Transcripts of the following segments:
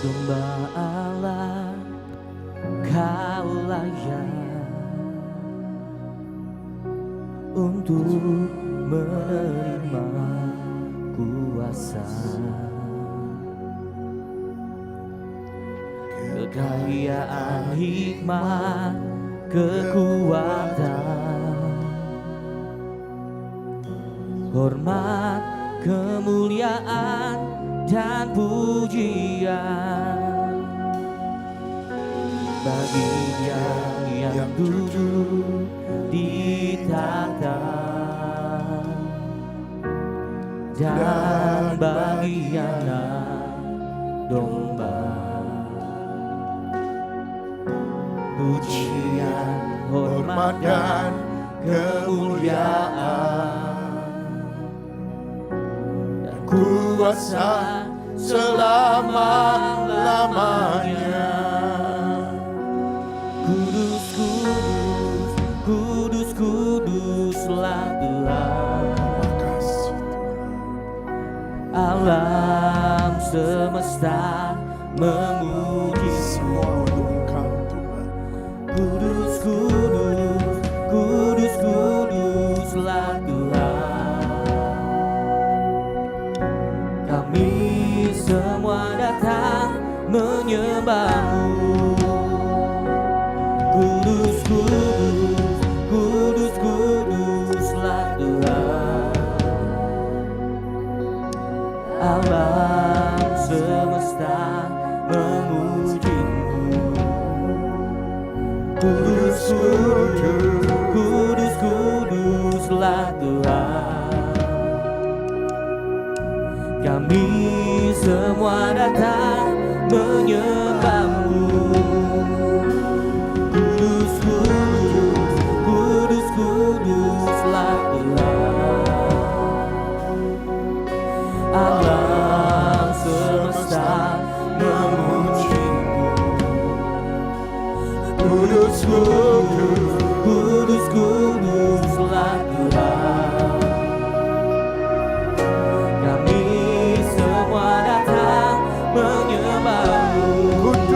Domba Allah, Kau layak untuk menerima kuasa, kekayaan, hikmat, kekuatan, hormat, kemuliaan, dan pujian bagi Dia yang duduk di tahta, dan bagi Anak Domba. Pujian, hormat, dan kemuliaan dan kuasa selama-lamanya. Kudus, kudus, kudus, kuduslah Tuhan. Alam semesta memuji Semua Engkau Tuhan. Kudus, kudus, kudus, kuduslah Tuhan. Kami semua datang menyembah-Mu. Kudus, kudus, kudus, kuduslah Tuhan. Alam semesta memuji-Mu. Kudus, kudus, kudus, kuduslah Tuhan. Kami semua datang menyembah-Mu. Kudus, kudus, kudus, kuduslah Tuhan. Alam semesta memuji-Mu. Kudus, kudus, kudus, kuduslah Tuhan. Kami semua datang menyembah-Mu.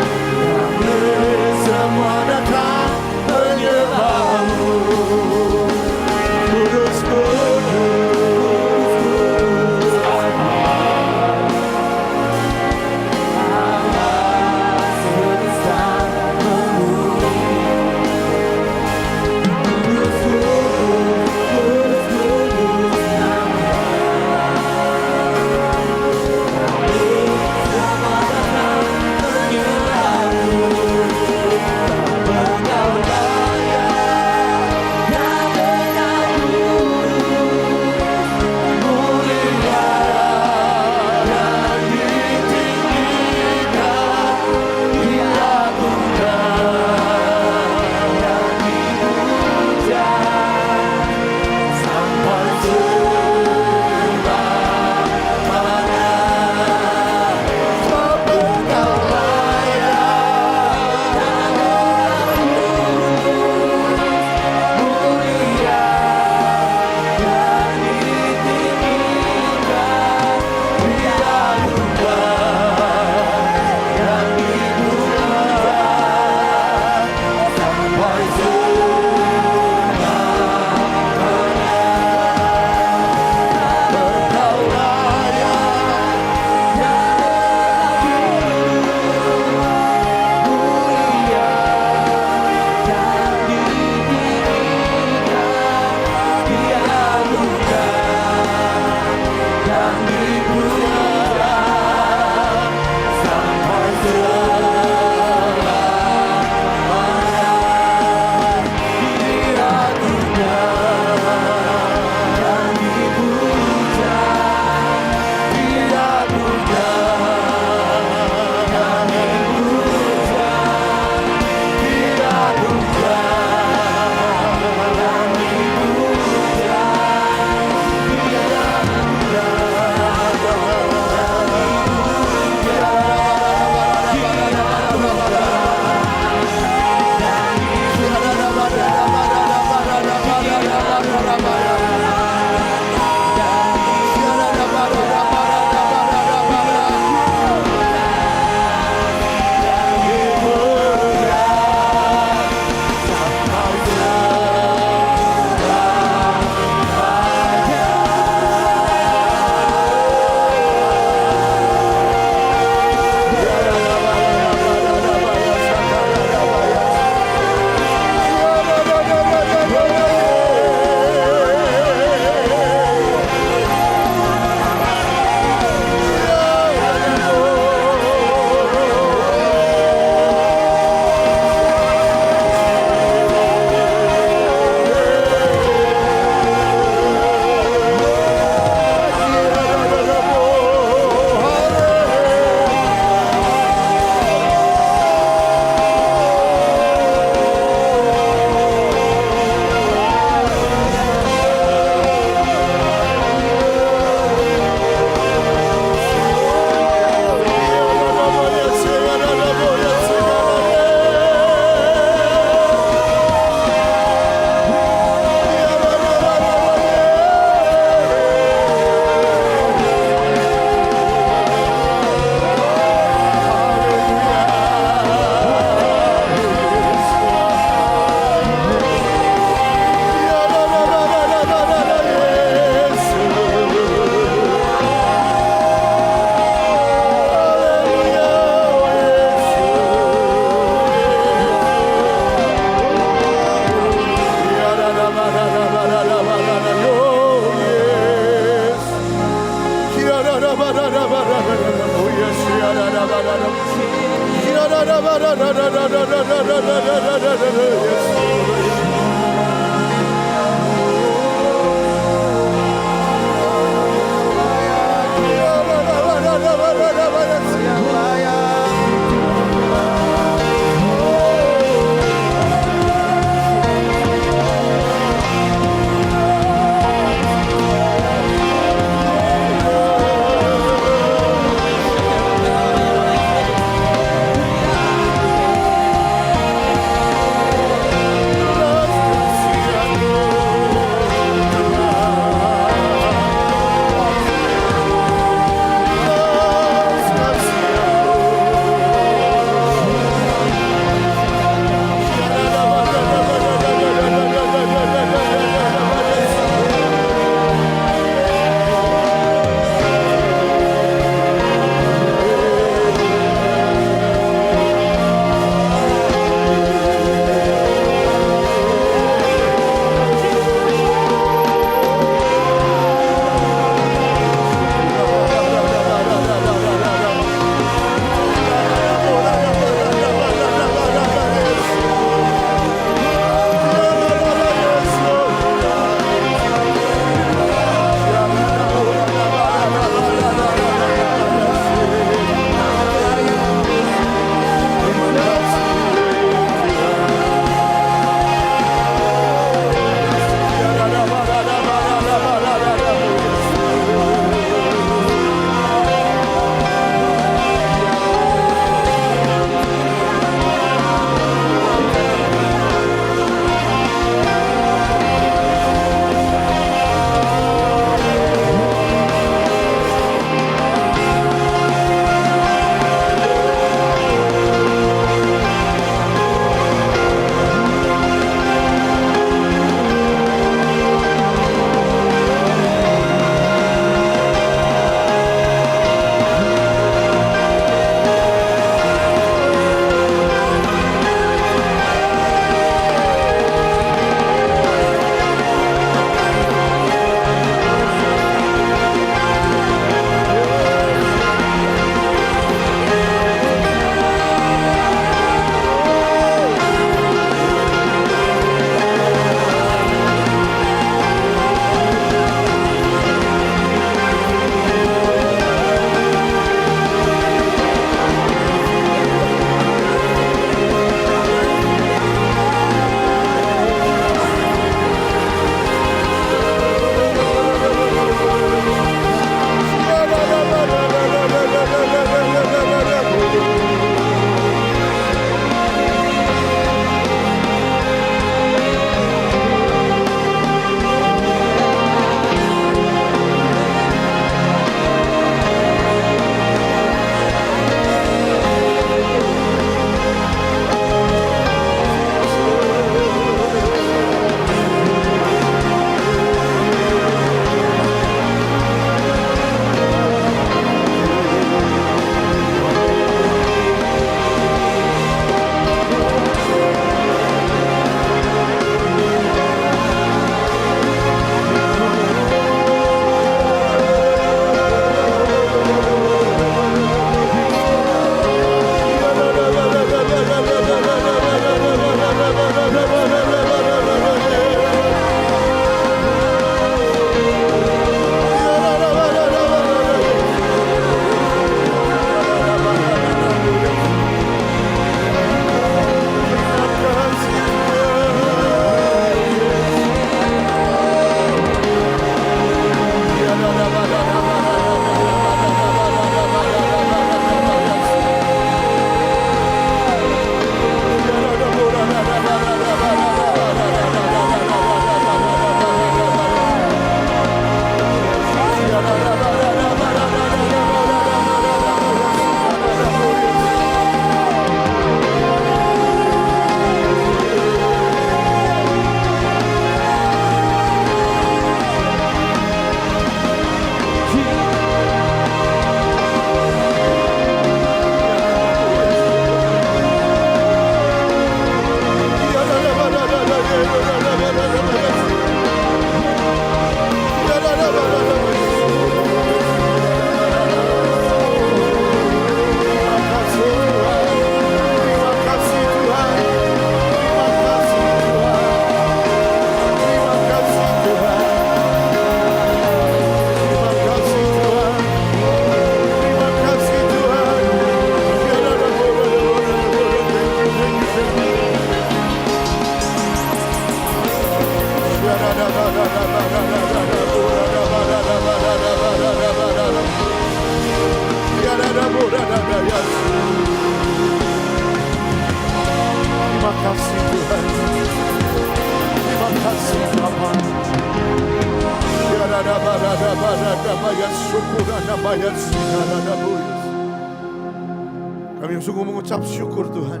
Kami sungguh mengucap syukur Tuhan.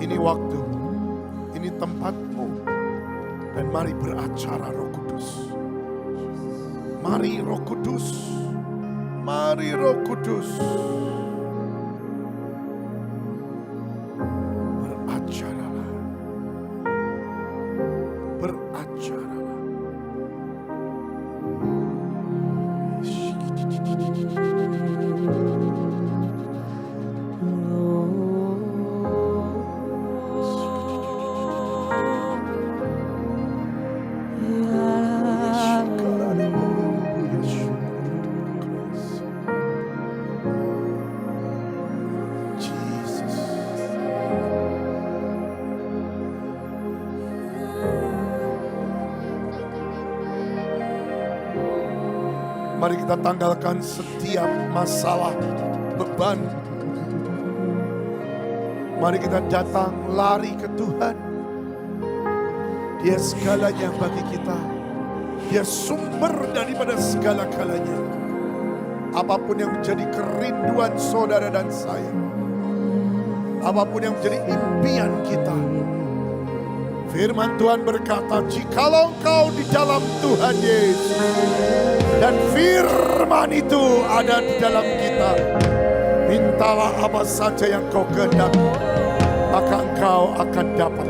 Ini waktu, ini tempatmu. Dan mari beracara Roh Kudus. Mari Roh Kudus. Mari Roh Kudus. Beracaralah. Beracaralah. Mari kita tanggalkan setiap masalah, beban. Mari kita datang lari ke Tuhan. Dia segalanya bagi kita. Dia sumber daripada segala-galanya. Apapun yang menjadi kerinduan saudara dan saya. Apapun yang menjadi impian kita. Firman Tuhan berkata, jikalau engkau di dalam Tuhan Yesus dan firman itu ada di dalam kita, mintalah apa saja yang kau kehendaki, maka engkau akan dapat.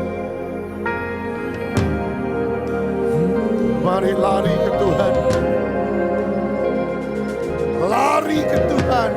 Mari lari ke Tuhan. Lari ke Tuhan.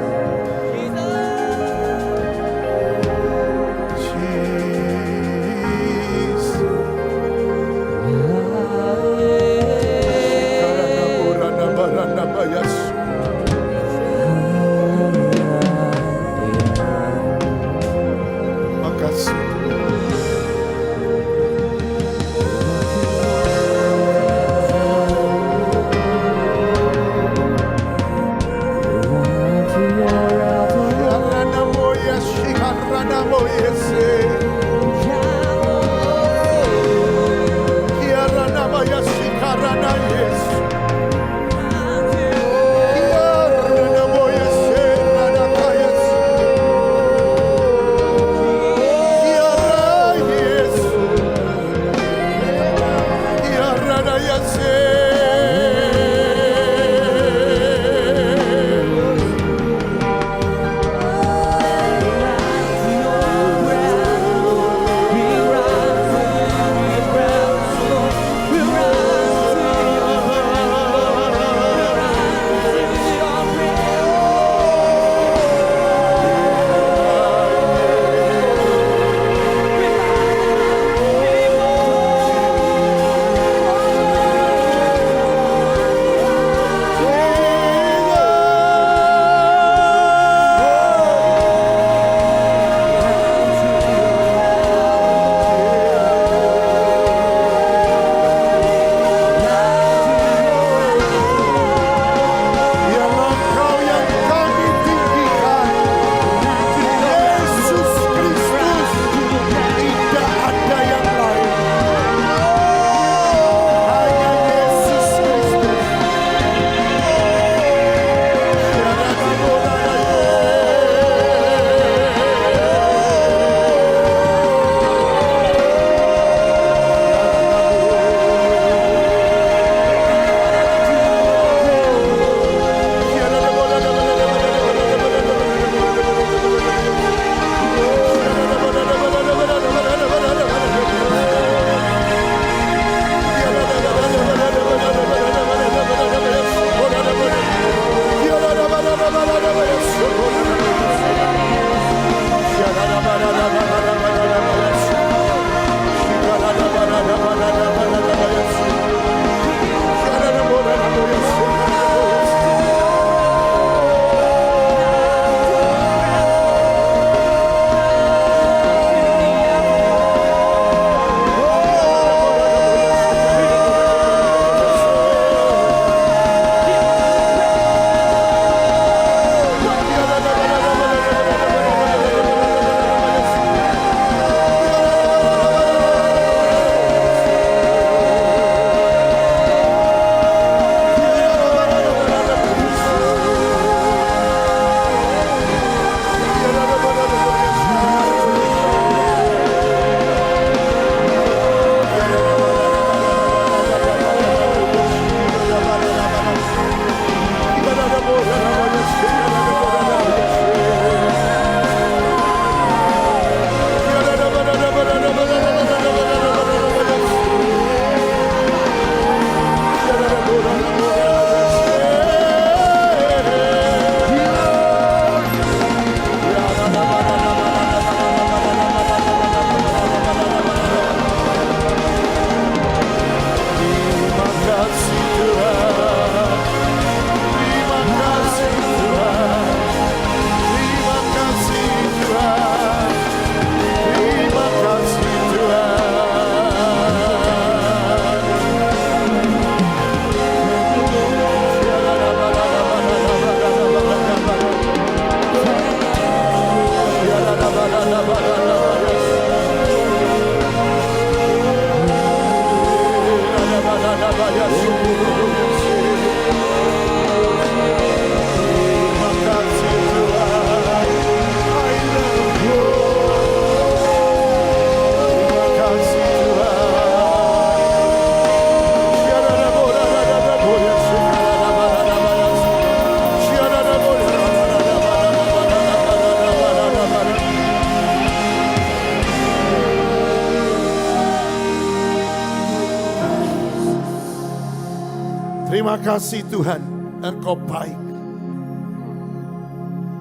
Terima kasih Tuhan, Engkau baik.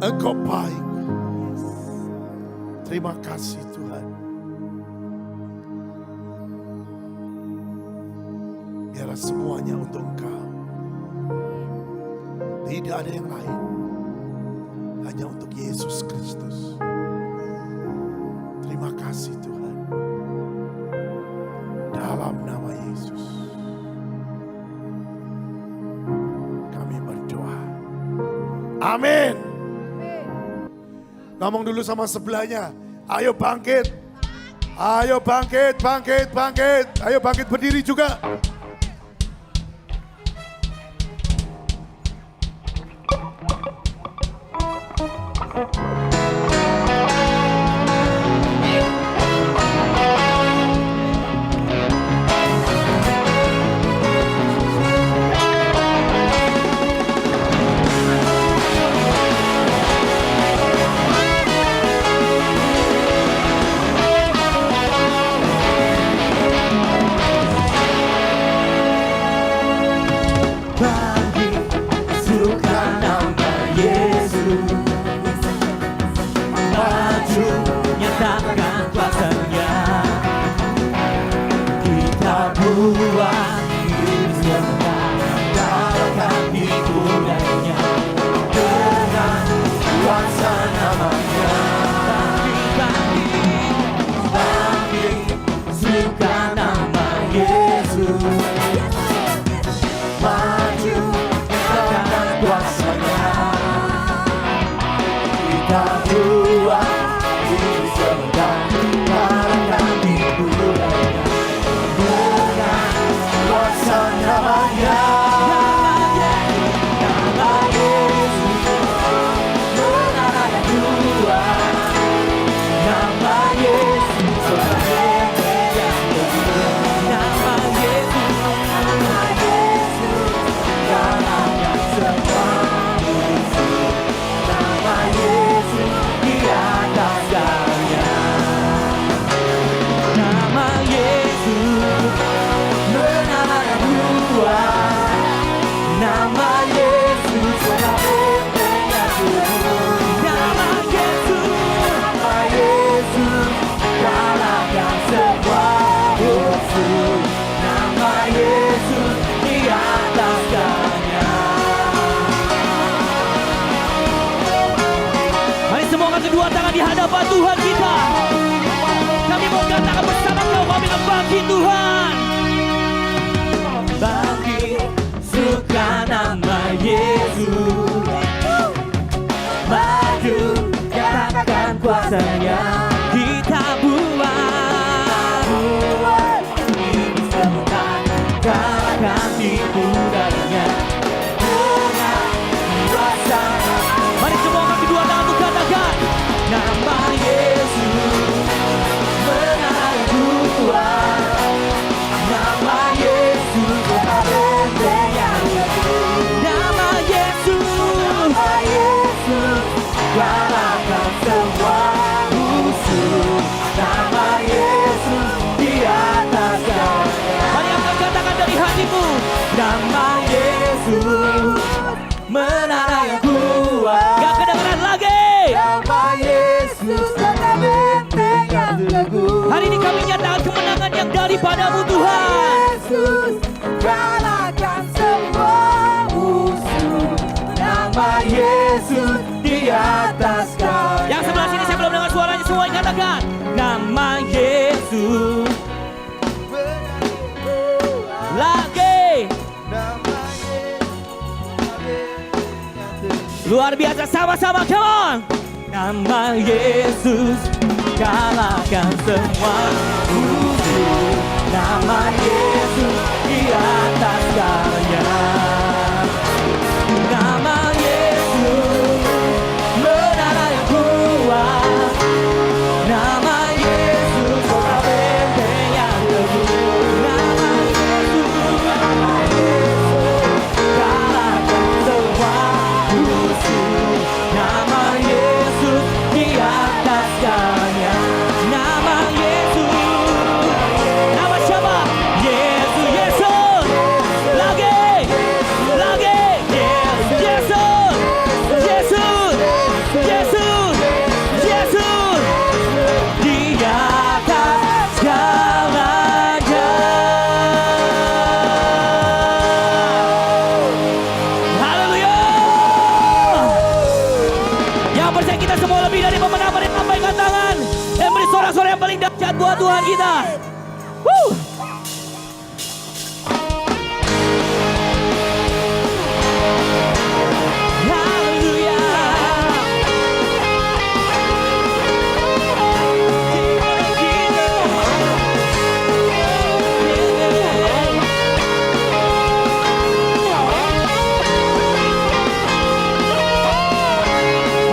Engkau baik. Terima kasih Tuhan. Biarlah semuanya untuk Engkau. Tidak ada yang lain. Hanya untuk Yesus Kristus. Terima kasih Tuhan. Dalam nama Yesus. Kami berdoa. Amin. Ngomong dulu sama sebelahnya. Ayo bangkit. Ayo bangkit, bangkit, bangkit. Ayo bangkit berdiri juga. Kedua tangan di hadapan Tuhan kita. Kami mau katakan bersama kau, kami akan bangkit Tuhan. Bangkit suka nama Yesus. Maju katakan kuasanya. Kita buat ini sebentar. Kalahkan tipu darinya. Dengan kuasa. Mari semua angkat kedua tangan untuk katakan nama Yesus benar kuat. Nama Yesus benar yang nama Yesus kalahkan semua musuh. Nama Yesus di atas segala. Mari angkat katakan dari hatimu. Nama Yesus menara yang kuat. Gak kedengeran lagi. Nama Yesus tetap benteng yang teguh. Hari ini kami nyatakan kemenangan yang daripadamu Tuhan. Yesus kalahkan semua musuh. Nama Yesus di atas segala. Yang sebelah sini saya belum dengar suaranya, semua katakan nama Yesus. Lagi. Luar biasa, sama-sama, come on. Nama Yesus kalahkan semua musuh. Nama Yesus di atas segalanya. Nama Yesus menara yang kuat. Nama Yesus kota benteng yang teguh. Nama Yesus kalahkan semua musuh. Nama Yesus di atas segalanya. Nama Yesus. Nama siapa? Yesus, Yesus. Lagi. dahsyat buat Tuhan kita. Woo! Haleluya.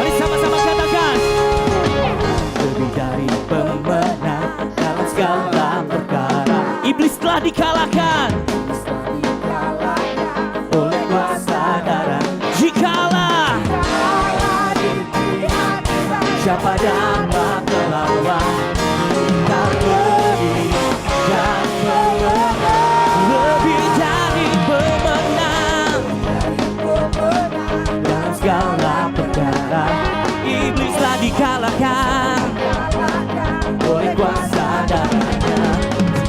Mari sama-sama katakan. Lebih dari pemenang dalam segala perkara, iblis telah dikalahkan oleh kuasa darah. Jikalau siapa dapat melawan, kita lebih dan pemenang, lebih dari pemenang dalam segala perkara, iblis telah dikalahkan oleh kuasa darahnya.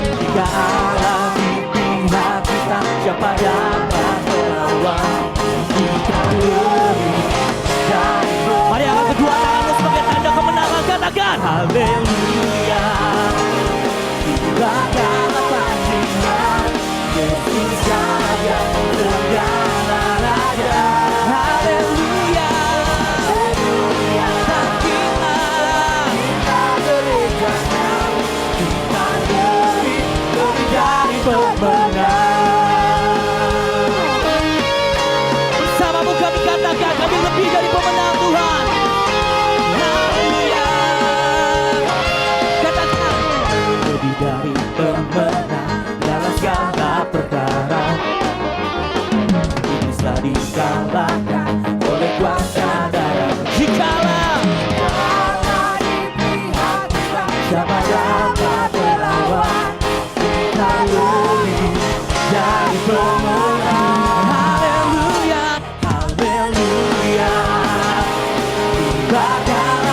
Jika Allah di pihak kita, siapa dapat melawan, kita lebih dari pemenang. Mari angkat kedua tanganmu sebagai tanda kemenangan, katakan haleluya. Tibalah panjinya Yesus saja segala raja. Haleluya. Bangkitlah, kita gereja-Nya, kita lebih dari pemenang. Bersamamu kami katakan, kami lebih dari pemenang Tuhan. Haleluya. Katakan, lebih dari pemenang dalam segala perkara, iblis telah dikalahkan oleh kuasa darah. Jikalau siapa dapat melawan, kita lebih dari pemenang. Haleluya, haleluya. Tiba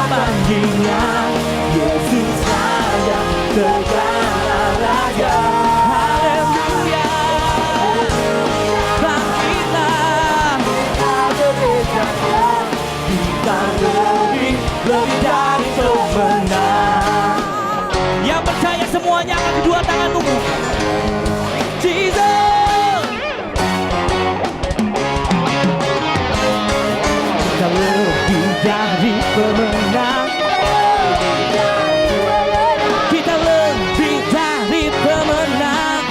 banjingnya Yesus saja segala raja. Haleluya. Bangkitlah, kita gereja-Nya, kita lebih dari pemenang. Yang percaya semuanya angkat kedua tanganmu. Jesus. Kita lebih dari pemenang. Kita lebih dari pemenang.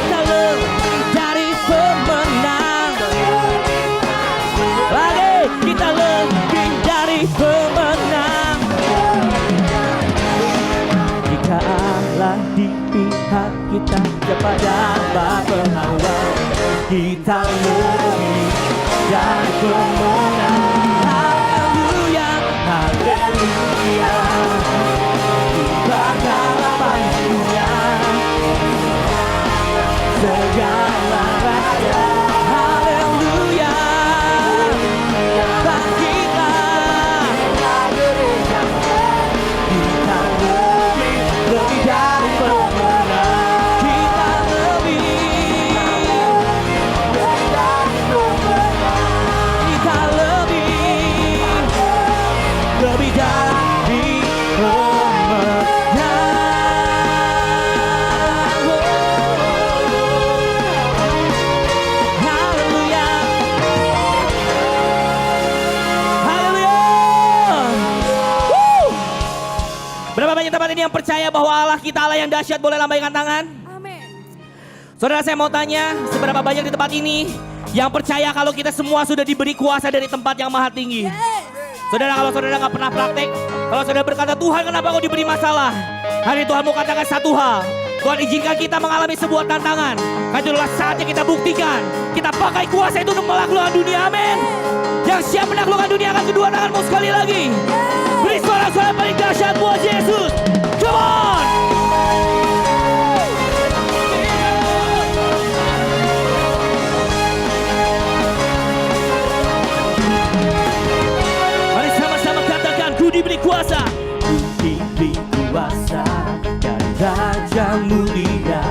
Kita lebih dari pemenang. Lagi, kita lebih dari pemenang. Jika Allah di pihak kita, siapa dapat melawan, kita lebih dari pemenang. Haleluya, haleluya. Tibalah panjinya segala raja. Haleluya. Bangkitlah, kita lebih dari pemenang. Kita lebih dari pemenang. Kita lebih dari pemenang. Haleluya. Haleluya. Berapa banyak tempat ini yang percaya bahwa Allah kita Allah yang dahsyat? Boleh lambaikan tangan. Amin. Saudara, saya mau tanya, seberapa banyak di tempat ini yang percaya kalau kita semua sudah diberi kuasa dari tempat yang maha tinggi? Saudara, kalau saudara nggak pernah praktek, kalau saudara berkata, Tuhan kenapa kau diberi masalah? Hari Tuhan mau katakan satu hal. Tuhan izinkan kita mengalami sebuah tantangan. Karena itulah saatnya kita buktikan. Kita pakai kuasa itu untuk menaklukkan dunia, amin. Yang siap menaklukkan dunia, angkat kedua tanganmu sekali lagi. Beri suara-suara paling dahsyat buat Yesus. Come on! Mari sama-sama katakan, ku diberi kuasa. Ku diberi kuasa dari Raja Mulia,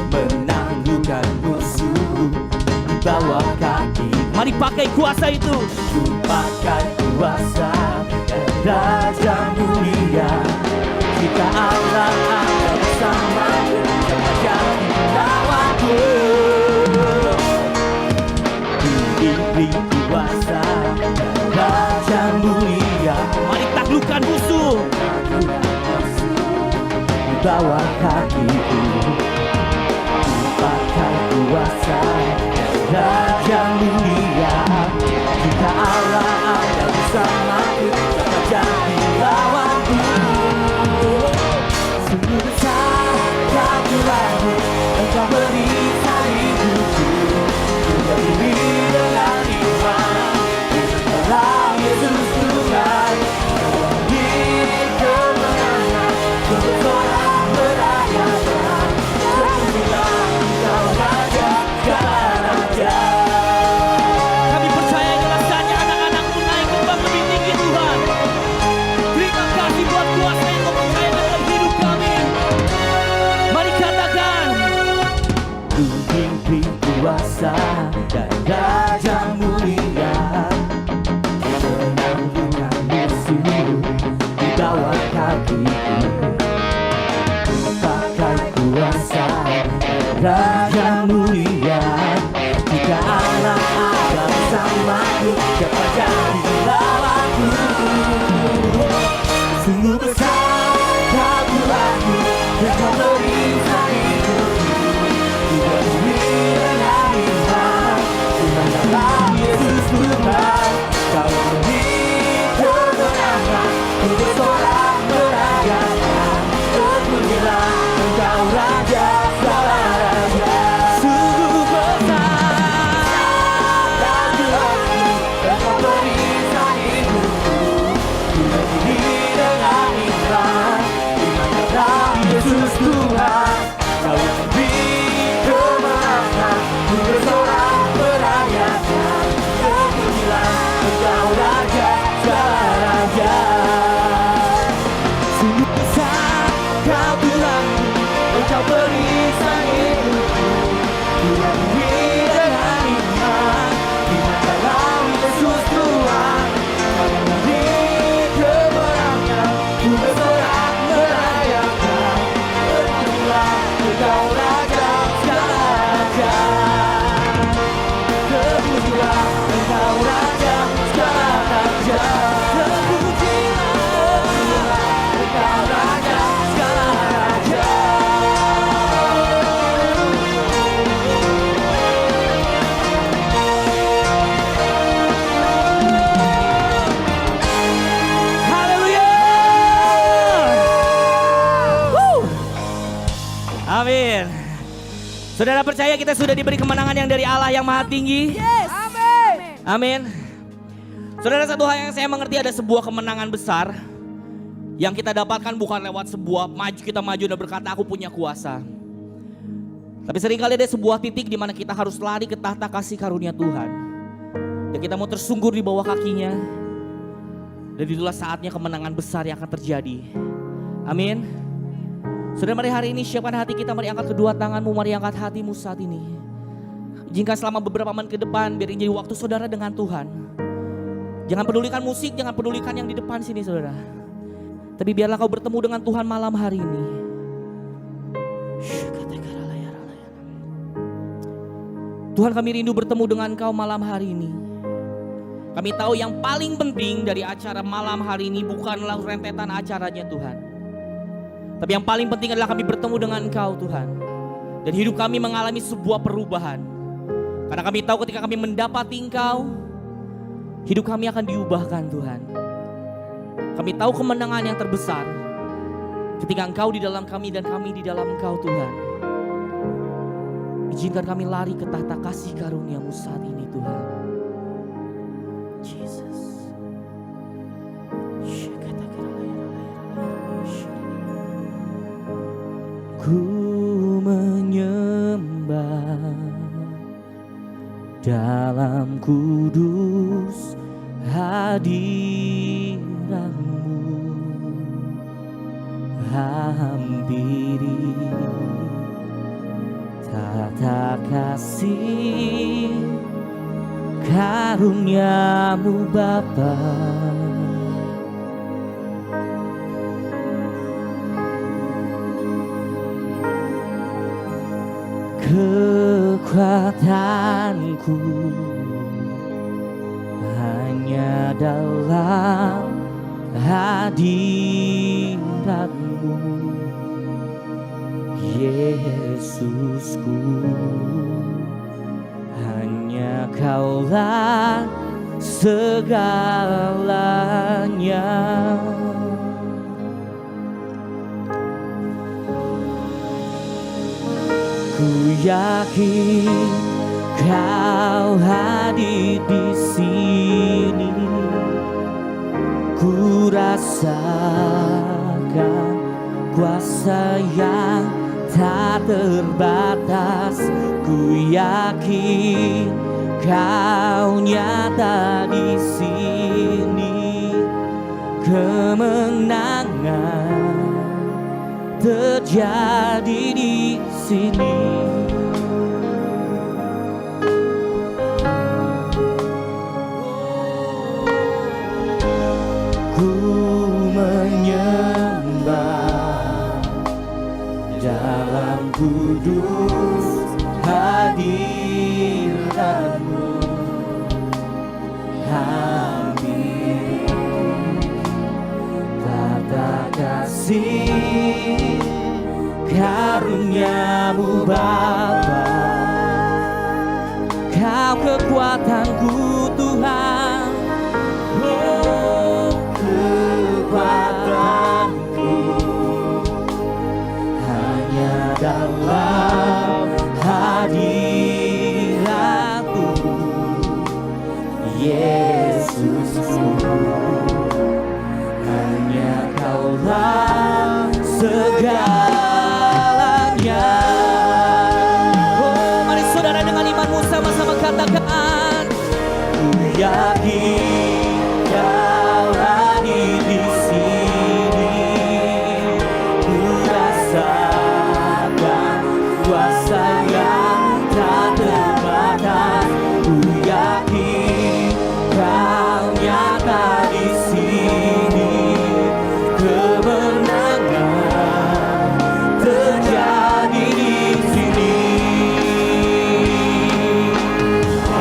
menaklukkan musuh di bawah kaki. Mari pakai kuasa itu. Ku pakai kuasa dan Raja mulia. Jika Allah ada bersamaku, siapa jadi lawanku? Diberi kuasa dan Raja mulia. Mari taklukkan musuh di bawah kakiku. Pakai kuasa Raja mulia. Jika Allah ada bersamaku, siapa jadi lawanku? Sungguh besar Tuhanku, Engkau beri hidupku. Ku berdiri dengan iman dalam Yesus Tuhan. Di kemenangan bersorak merayakan. Sesungguhnya Engkau Raja segala raja. Kami percaya jelasannya anak-anak-Mu naik kembang lebih tinggi Tuhan. Terima kasih buat kuasa yang Kau percayakan dalam hidup kami. Mari katakan, ku mimpi kuasa dan Raja mulia. Menaklukkan musuh di bawah kakiku. Pakai kuasa Raja mulia. Jika Allah ada bersamaku, siapa jadi lawanku? Sungguh besar Tuhanku, Engkau beri hidupku. Ku berdiri dengan iman dalam Yesus Tuhan. Kau beri kemenangan, ku bersorak merayakan. Terpujilah Engkau Raja segala raja. Sungguh besar Tuhanku, Engkau beri hidupku. Ku berdiri dengan iman dalam Yesus Tuhan. Kau beri kemenangan, ku bersorak merayakan. Terpujilah Engkau Raja segala raja. Sungguh besar Kau Tuhanku, Engkau beri hidupku. Ku berdiri dengan iman dalam Yesus Tuhan. Kau beri kemenangan, ku bersorak merayakan. Terpujilah Engkau Raja segala raja. Terpujilah Engkau Raja segala raja. Terpujilah Engkau Raja segala raja. Haleluya. Amin. Saudara percaya kita sudah diberi kemenangan yang dari Allah yang Maha Tinggi? Yes. Amin. Amin. Saudara, satu hal yang saya mengerti, ada sebuah kemenangan besar yang kita dapatkan bukan lewat sebuah kita maju dan berkata aku punya kuasa. Tapi seringkali ada sebuah titik di mana kita harus lari ke tahta kasih karunia Tuhan. Dan kita mau tersungkur di bawah kakinya. Dan itulah saatnya kemenangan besar yang akan terjadi. Amin. Saudara, mari hari ini siapkan hati kita, mari angkat kedua tanganmu, mari angkat hatimu saat ini. Izinkan selama beberapa menit ke depan, biar ini jadi waktu saudara dengan Tuhan. Jangan pedulikan musik, jangan pedulikan yang di depan sini saudara. Tapi biarlah kau bertemu dengan Tuhan malam hari ini. Tuhan, kami rindu bertemu dengan kau malam hari ini. Kami tahu yang paling penting dari acara malam hari ini bukanlah rentetan acaranya Tuhan. Tapi yang paling penting adalah kami bertemu dengan Engkau Tuhan. Dan hidup kami mengalami sebuah perubahan. Karena kami tahu ketika kami mendapati Engkau, hidup kami akan diubahkan Tuhan. Kami tahu kemenangan yang terbesar ketika Engkau di dalam kami dan kami di dalam Engkau Tuhan. Izinkan kami lari ke tahta kasih karunia-Mu saat ini Tuhan. Jesus. Ku menyembah dalam kudus hadirat-Mu, hampiri tata kasih karunia-Mu Bapa. kekuatanku hanya dalam hadirat-Mu, Yesusku. Hanya Kaulah segalanya. Ku yakin Kau hadir di sini. Ku rasakan kuasa yang tak terbatas. Ku yakin Kau nyata di sini. Kemenangan terjadi di sini. Ku menyembah dalam kudus hadirat-Mu. Hampir tata kasih karunia-Mu Bapa. Kau kekuatanku Tuhan, oh kekuatanku hanya dalam hadirat-Mu, Yesusku. Hanya Kaulah segalanya. Oh, mari saudara dengan imanmu sama-sama katakan, ku yakin Kau hadir di sini. Ku rasakan kuasa yang tak terbatas. Ku yakin Kau nyata di sini. Kemenangan terjadi di sini.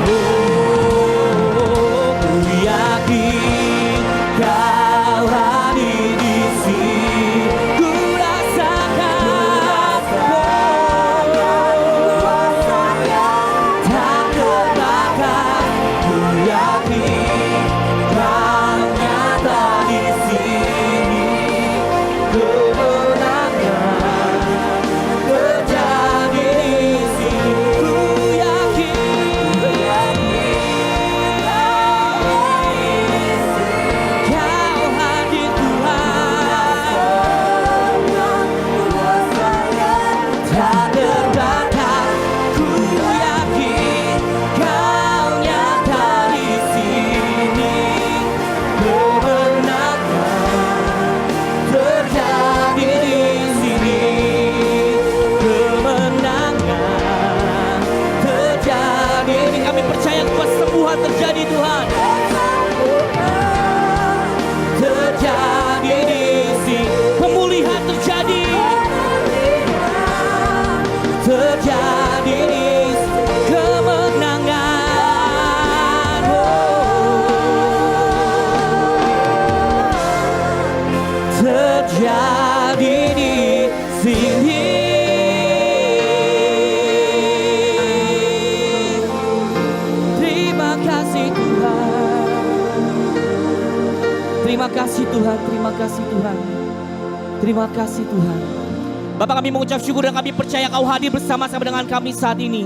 Oh, ku yakin Kau hadir di sini. Ku rasakan kuasa yang tak terbatas. Ku yakin Kau nyata di sini. Kemenangan terjadi di sini. Ku yakin Kau hadir Tuhan. Tak terbatas. Ku yakin Kau nyata di sini. Kemenangan terjadi di sini. Kemenangan terjadi. Ini kami percaya kesembuhan terjadi Tuhan. Terjadi di sini. Pemulihan terjadi. Terjadi di sini. Kemenangan. Terjadi di sini. Terima kasih Tuhan. Terima kasih Tuhan. Terima kasih Tuhan. Terima kasih Tuhan. Bapak, kami mengucap syukur dan kami percaya Kau hadir bersama-sama dengan kami saat ini.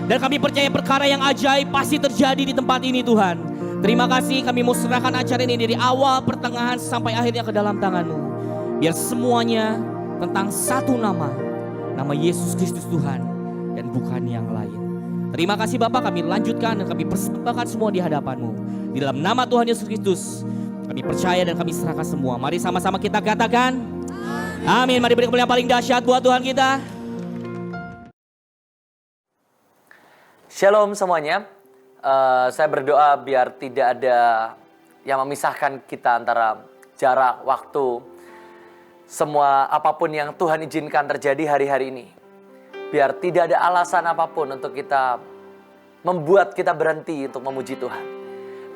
Dan kami percaya perkara yang ajaib pasti terjadi di tempat ini Tuhan. Terima kasih, kami mau serahkan acara ini dari awal, pertengahan, sampai akhirnya ke dalam tangan-Mu. Biar semuanya tentang satu nama, nama Yesus Kristus Tuhan dan bukan yang lain. Terima kasih Bapak, kami lanjutkan dan kami persembahkan semua di hadapan-Mu. Di dalam nama Tuhan Yesus Kristus, kami percaya dan kami serahkan semua. Mari sama-sama kita katakan, amin. Mari beri kemuliaan paling dahsyat buat Tuhan kita. Shalom semuanya. Saya berdoa biar tidak ada yang memisahkan kita antara jarak, waktu, semua apapun yang Tuhan izinkan terjadi hari-hari ini. Biar tidak ada alasan apapun untuk kita membuat kita berhenti untuk memuji Tuhan.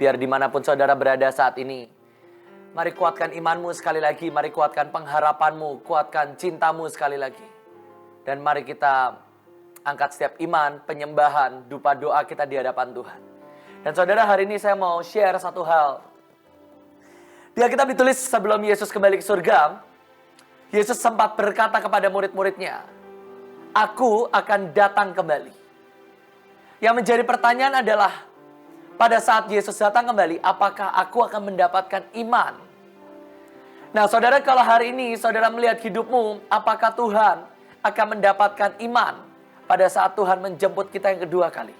Biar dimanapun saudara berada saat ini, mari kuatkan imanmu sekali lagi. Mari kuatkan pengharapanmu, kuatkan cintamu sekali lagi. Dan mari kita angkat setiap iman, penyembahan, dupa doa kita di hadapan Tuhan. Dan saudara, hari ini saya mau share satu hal. Di Alkitab ditulis sebelum Yesus kembali ke surga, Yesus sempat berkata kepada murid-muridnya, "Aku akan datang kembali." Yang menjadi pertanyaan adalah, pada saat Yesus datang kembali, apakah aku akan mendapatkan iman? Nah saudara, kalau hari ini saudara melihat hidupmu, apakah Tuhan akan mendapatkan iman pada saat Tuhan menjemput kita yang kedua kali?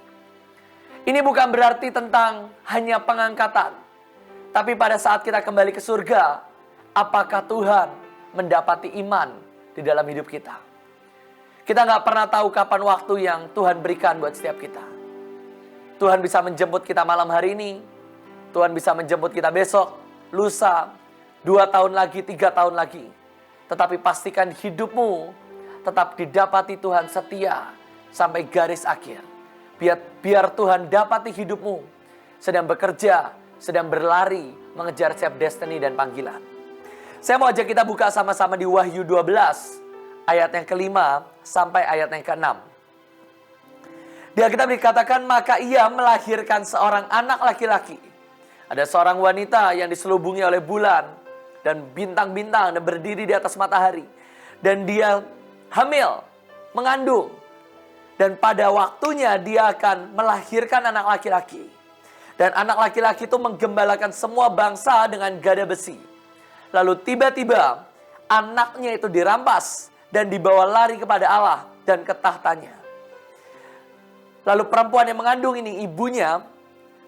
Ini bukan berarti tentang hanya pengangkatan. Tapi pada saat kita kembali ke surga, apakah Tuhan mendapati iman di dalam hidup kita? Kita nggak pernah tahu kapan waktu yang Tuhan berikan buat setiap kita. Tuhan bisa menjemput kita malam hari ini. Tuhan bisa menjemput kita besok, lusa, 2 tahun lagi, 3 tahun lagi. Tetapi pastikan hidupmu tetap didapati Tuhan setia sampai garis akhir. Biar Tuhan dapati hidupmu sedang bekerja, sedang berlari, mengejar setiap destiny dan panggilan. Saya mau ajak kita buka sama-sama di Wahyu 12, ayat yang ke-5 sampai ayat yang ke-6. Di Alkitab dikatakan, maka ia melahirkan seorang anak laki-laki. Ada seorang wanita yang diselubungi oleh bulan dan bintang-bintang dan berdiri di atas matahari. Dan dia hamil, mengandung. Dan pada waktunya dia akan melahirkan anak laki-laki. Dan anak laki-laki itu menggembalakan semua bangsa dengan gada besi. Lalu tiba-tiba anaknya itu dirampas dan dibawa lari kepada Allah dan ke tahtanya. Lalu perempuan yang mengandung ini, ibunya,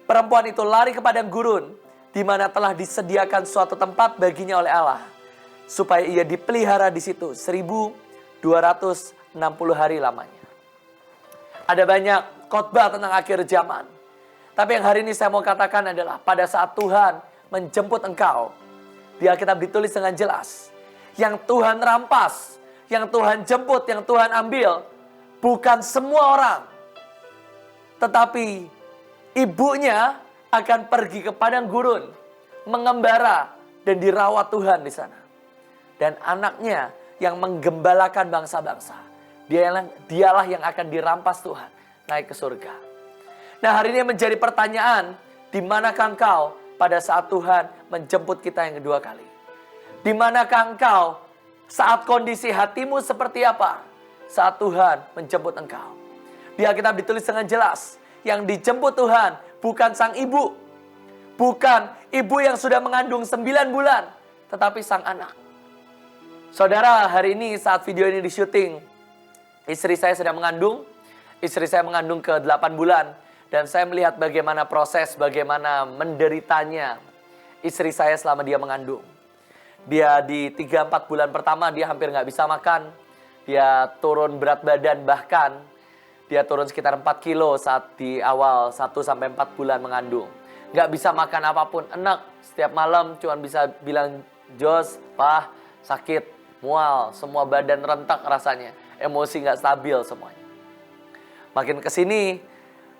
perempuan itu lari ke padang gurun, di mana telah disediakan suatu tempat baginya oleh Allah, supaya ia dipelihara di situ 1260 hari lamanya. Ada banyak khotbah tentang akhir zaman. Tapi yang hari ini saya mau katakan adalah pada saat Tuhan menjemput engkau, di Alkitab ditulis dengan jelas, yang Tuhan rampas, yang Tuhan jemput, yang Tuhan ambil, bukan semua orang. Tetapi ibunya akan pergi ke padang gurun, mengembara dan dirawat Tuhan di sana. Dan anaknya yang menggembalakan bangsa-bangsa. Dialah yang akan dirampas Tuhan naik ke surga. Nah hari ini menjadi pertanyaan, di manakah engkau pada saat Tuhan menjemput kita yang kedua kali? Di manakah engkau saat kondisi hatimu seperti apa saat Tuhan menjemput engkau? Di Alkitab ditulis dengan jelas, yang dijemput Tuhan bukan sang ibu, bukan ibu yang sudah mengandung 9 bulan, tetapi sang anak. Saudara, hari ini saat video ini di-syuting, istri saya sedang mengandung. Istri saya mengandung ke 8 bulan. Dan saya melihat bagaimana proses, bagaimana menderitanya istri saya selama dia mengandung. Dia di 3-4 bulan pertama dia hampir nggak bisa makan. Dia turun berat badan, bahkan dia turun sekitar 4 kilo saat di awal 1-4 bulan mengandung. Nggak bisa makan apapun, enak. Setiap malam cuma bisa bilang, Jos, Pah, sakit, mual, semua badan rentak rasanya. Emosi nggak stabil semuanya. Makin kesini,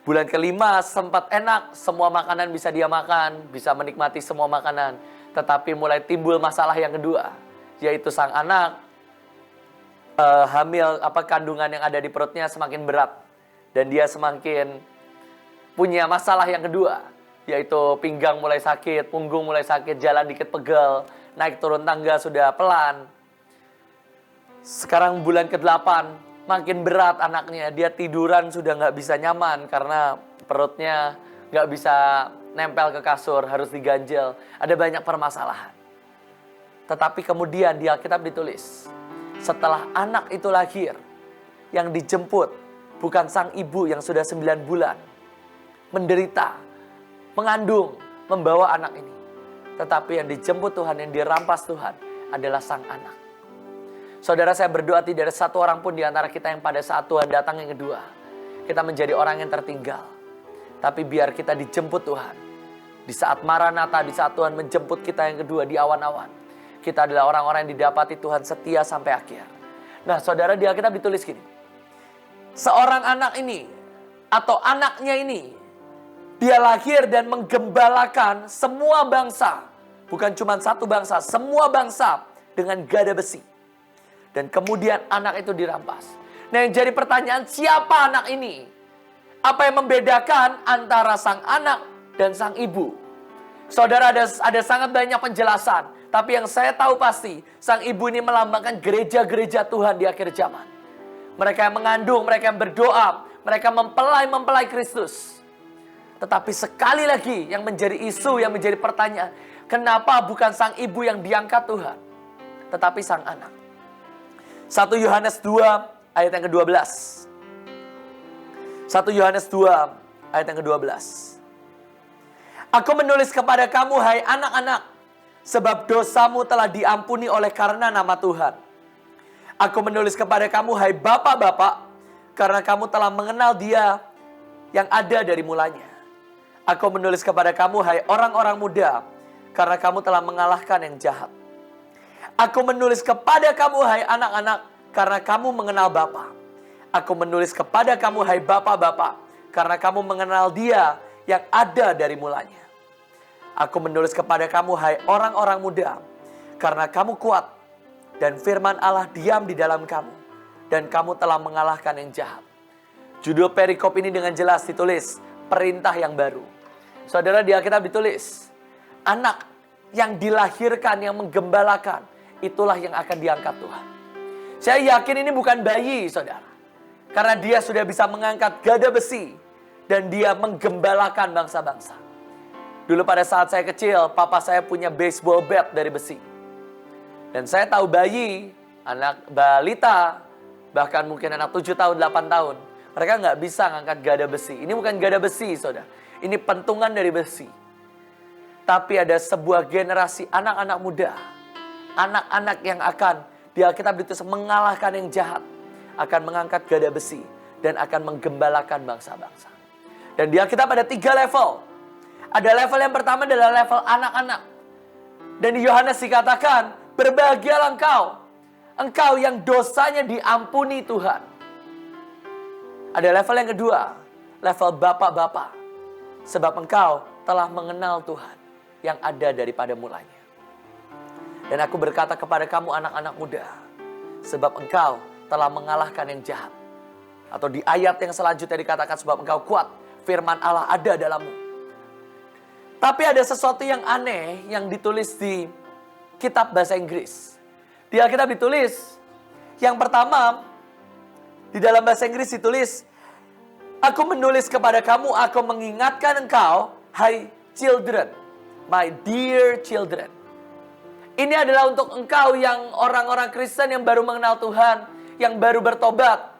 bulan ke-5 sempat enak, semua makanan bisa dia makan, bisa menikmati semua makanan. Tetapi mulai timbul masalah yang kedua, yaitu sang anak kandungan yang ada di perutnya semakin berat. Dan dia semakin punya masalah yang kedua, yaitu pinggang mulai sakit, punggung mulai sakit, jalan dikit pegel, naik turun tangga sudah pelan. Sekarang bulan ke-8, makin berat anaknya. Dia tiduran sudah nggak bisa nyaman karena perutnya nggak bisa nempel ke kasur, harus diganjel. Ada banyak permasalahan. Tetapi kemudian di Alkitab ditulis, setelah anak itu lahir, yang dijemput bukan sang ibu yang sudah 9 bulan, menderita, mengandung, membawa anak ini. Tetapi yang dijemput Tuhan, yang dirampas Tuhan adalah sang anak. Saudara, saya berdoa tidak ada satu orang pun di antara kita yang pada saat Tuhan datang yang kedua, kita menjadi orang yang tertinggal. Tapi biar kita dijemput Tuhan. Di saat Maranatha, di saat Tuhan menjemput kita yang kedua di awan-awan, kita adalah orang-orang yang didapati Tuhan setia sampai akhir. Nah saudara, di Alkitab ditulis gini, seorang anak ini atau anaknya ini, dia lahir dan menggembalakan semua bangsa. Bukan cuma satu bangsa, semua bangsa dengan gada besi. Dan kemudian anak itu dirampas. Nah, yang jadi pertanyaan, siapa anak ini? Apa yang membedakan antara sang anak dan sang ibu? Saudara, ada sangat banyak penjelasan. Tapi yang saya tahu pasti, sang ibu ini melambangkan gereja-gereja Tuhan di akhir zaman. Mereka yang mengandung, mereka yang berdoa, mereka mempelai Kristus. Tetapi sekali lagi yang menjadi isu, yang menjadi pertanyaan, kenapa bukan sang ibu yang diangkat Tuhan, tetapi sang anak? 1 Yohanes 2 ayat yang ke-12. 1 Yohanes 2 ayat yang ke-12. Aku menulis kepada kamu, hai anak-anak, sebab dosamu telah diampuni oleh karena nama Tuhan. Aku menulis kepada kamu, hai bapak-bapak, karena kamu telah mengenal Dia yang ada dari mulanya. Aku menulis kepada kamu, hai orang-orang muda, karena kamu telah mengalahkan yang jahat. Aku menulis kepada kamu, hai anak-anak, karena kamu mengenal Bapa. Aku menulis kepada kamu, hai bapak-bapak, karena kamu mengenal Dia yang ada dari mulanya. Aku menulis kepada kamu, hai orang-orang muda, karena kamu kuat, dan firman Allah diam di dalam kamu, dan kamu telah mengalahkan yang jahat. Judul perikop ini dengan jelas ditulis, perintah yang baru. Saudara, di Alkitab ditulis, anak yang dilahirkan, yang menggembalakan, itulah yang akan diangkat Tuhan. Saya yakin ini bukan bayi, saudara. Karena dia sudah bisa mengangkat gada besi, dan dia menggembalakan bangsa-bangsa. Dulu pada saat saya kecil, papa saya punya baseball bat dari besi. Dan saya tahu bayi, anak balita, bahkan mungkin anak 7 tahun, 8 tahun, mereka nggak bisa ngangkat gada besi. Ini bukan gada besi, saudara. Ini pentungan dari besi. Tapi ada sebuah generasi anak-anak muda, anak-anak yang akan, di Alkitab ditulis, mengalahkan yang jahat, akan mengangkat gada besi, dan akan menggembalakan bangsa-bangsa. Dan di Alkitab ada 3 level. Ada level yang pertama adalah level anak-anak. Dan di Yohanes dikatakan, berbahagialah engkau yang dosanya diampuni Tuhan. Ada level yang kedua, level bapak-bapak. Sebab engkau telah mengenal Tuhan yang ada daripada mulanya. Dan aku berkata kepada kamu anak-anak muda, sebab engkau telah mengalahkan yang jahat. Atau di ayat yang selanjutnya dikatakan, sebab engkau kuat, firman Allah ada dalammu. Tapi ada sesuatu yang aneh yang ditulis di kitab bahasa Inggris. Di Alkitab ditulis, yang pertama, di dalam bahasa Inggris ditulis, aku menulis kepada kamu, aku mengingatkan engkau, hai children, my dear children. Ini adalah untuk engkau yang orang-orang Kristen yang baru mengenal Tuhan, yang baru bertobat.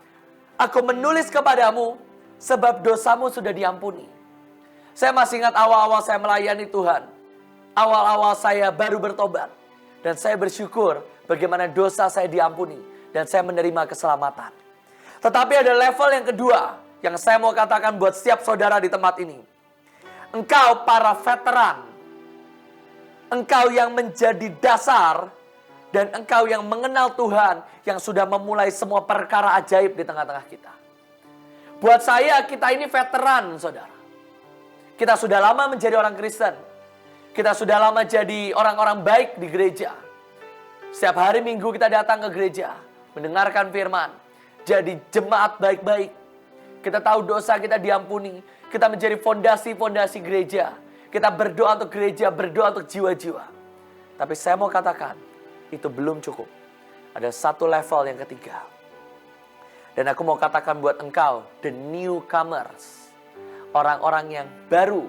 Aku menulis kepadamu, sebab dosamu sudah diampuni. Saya masih ingat awal-awal saya melayani Tuhan. Awal-awal saya baru bertobat. Dan saya bersyukur bagaimana dosa saya diampuni. Dan saya menerima keselamatan. Tetapi ada level yang kedua yang saya mau katakan buat setiap saudara di tempat ini. Engkau para veteran. Engkau yang menjadi dasar. Dan engkau yang mengenal Tuhan. Yang sudah memulai semua perkara ajaib di tengah-tengah kita. Buat saya, kita ini veteran, saudara. Kita sudah lama menjadi orang Kristen. Kita sudah lama jadi orang-orang baik di gereja. Setiap hari Minggu kita datang ke gereja. Mendengarkan firman. Jadi jemaat baik-baik. Kita tahu dosa kita diampuni. Kita menjadi fondasi-fondasi gereja. Kita berdoa untuk gereja, berdoa untuk jiwa-jiwa. Tapi saya mau katakan, itu belum cukup. Ada satu level yang ketiga. Dan aku mau katakan buat engkau, the newcomers. Orang-orang yang baru,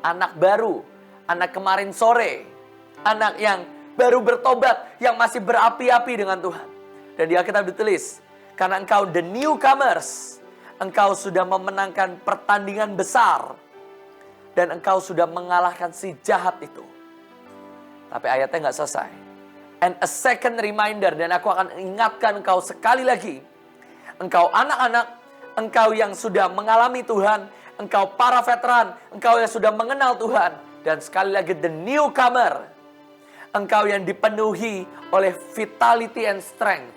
anak kemarin sore, anak yang baru bertobat, yang masih berapi-api dengan Tuhan. Dan di Alkitab ditulis, karena engkau the newcomers, engkau sudah memenangkan pertandingan besar, dan engkau sudah mengalahkan si jahat itu. Tapi ayatnya nggak selesai. And a second reminder, dan aku akan ingatkan engkau sekali lagi, engkau anak-anak, engkau yang sudah mengalami Tuhan, engkau para veteran, engkau yang sudah mengenal Tuhan. Dan sekali lagi the newcomer, engkau yang dipenuhi oleh vitality and strength.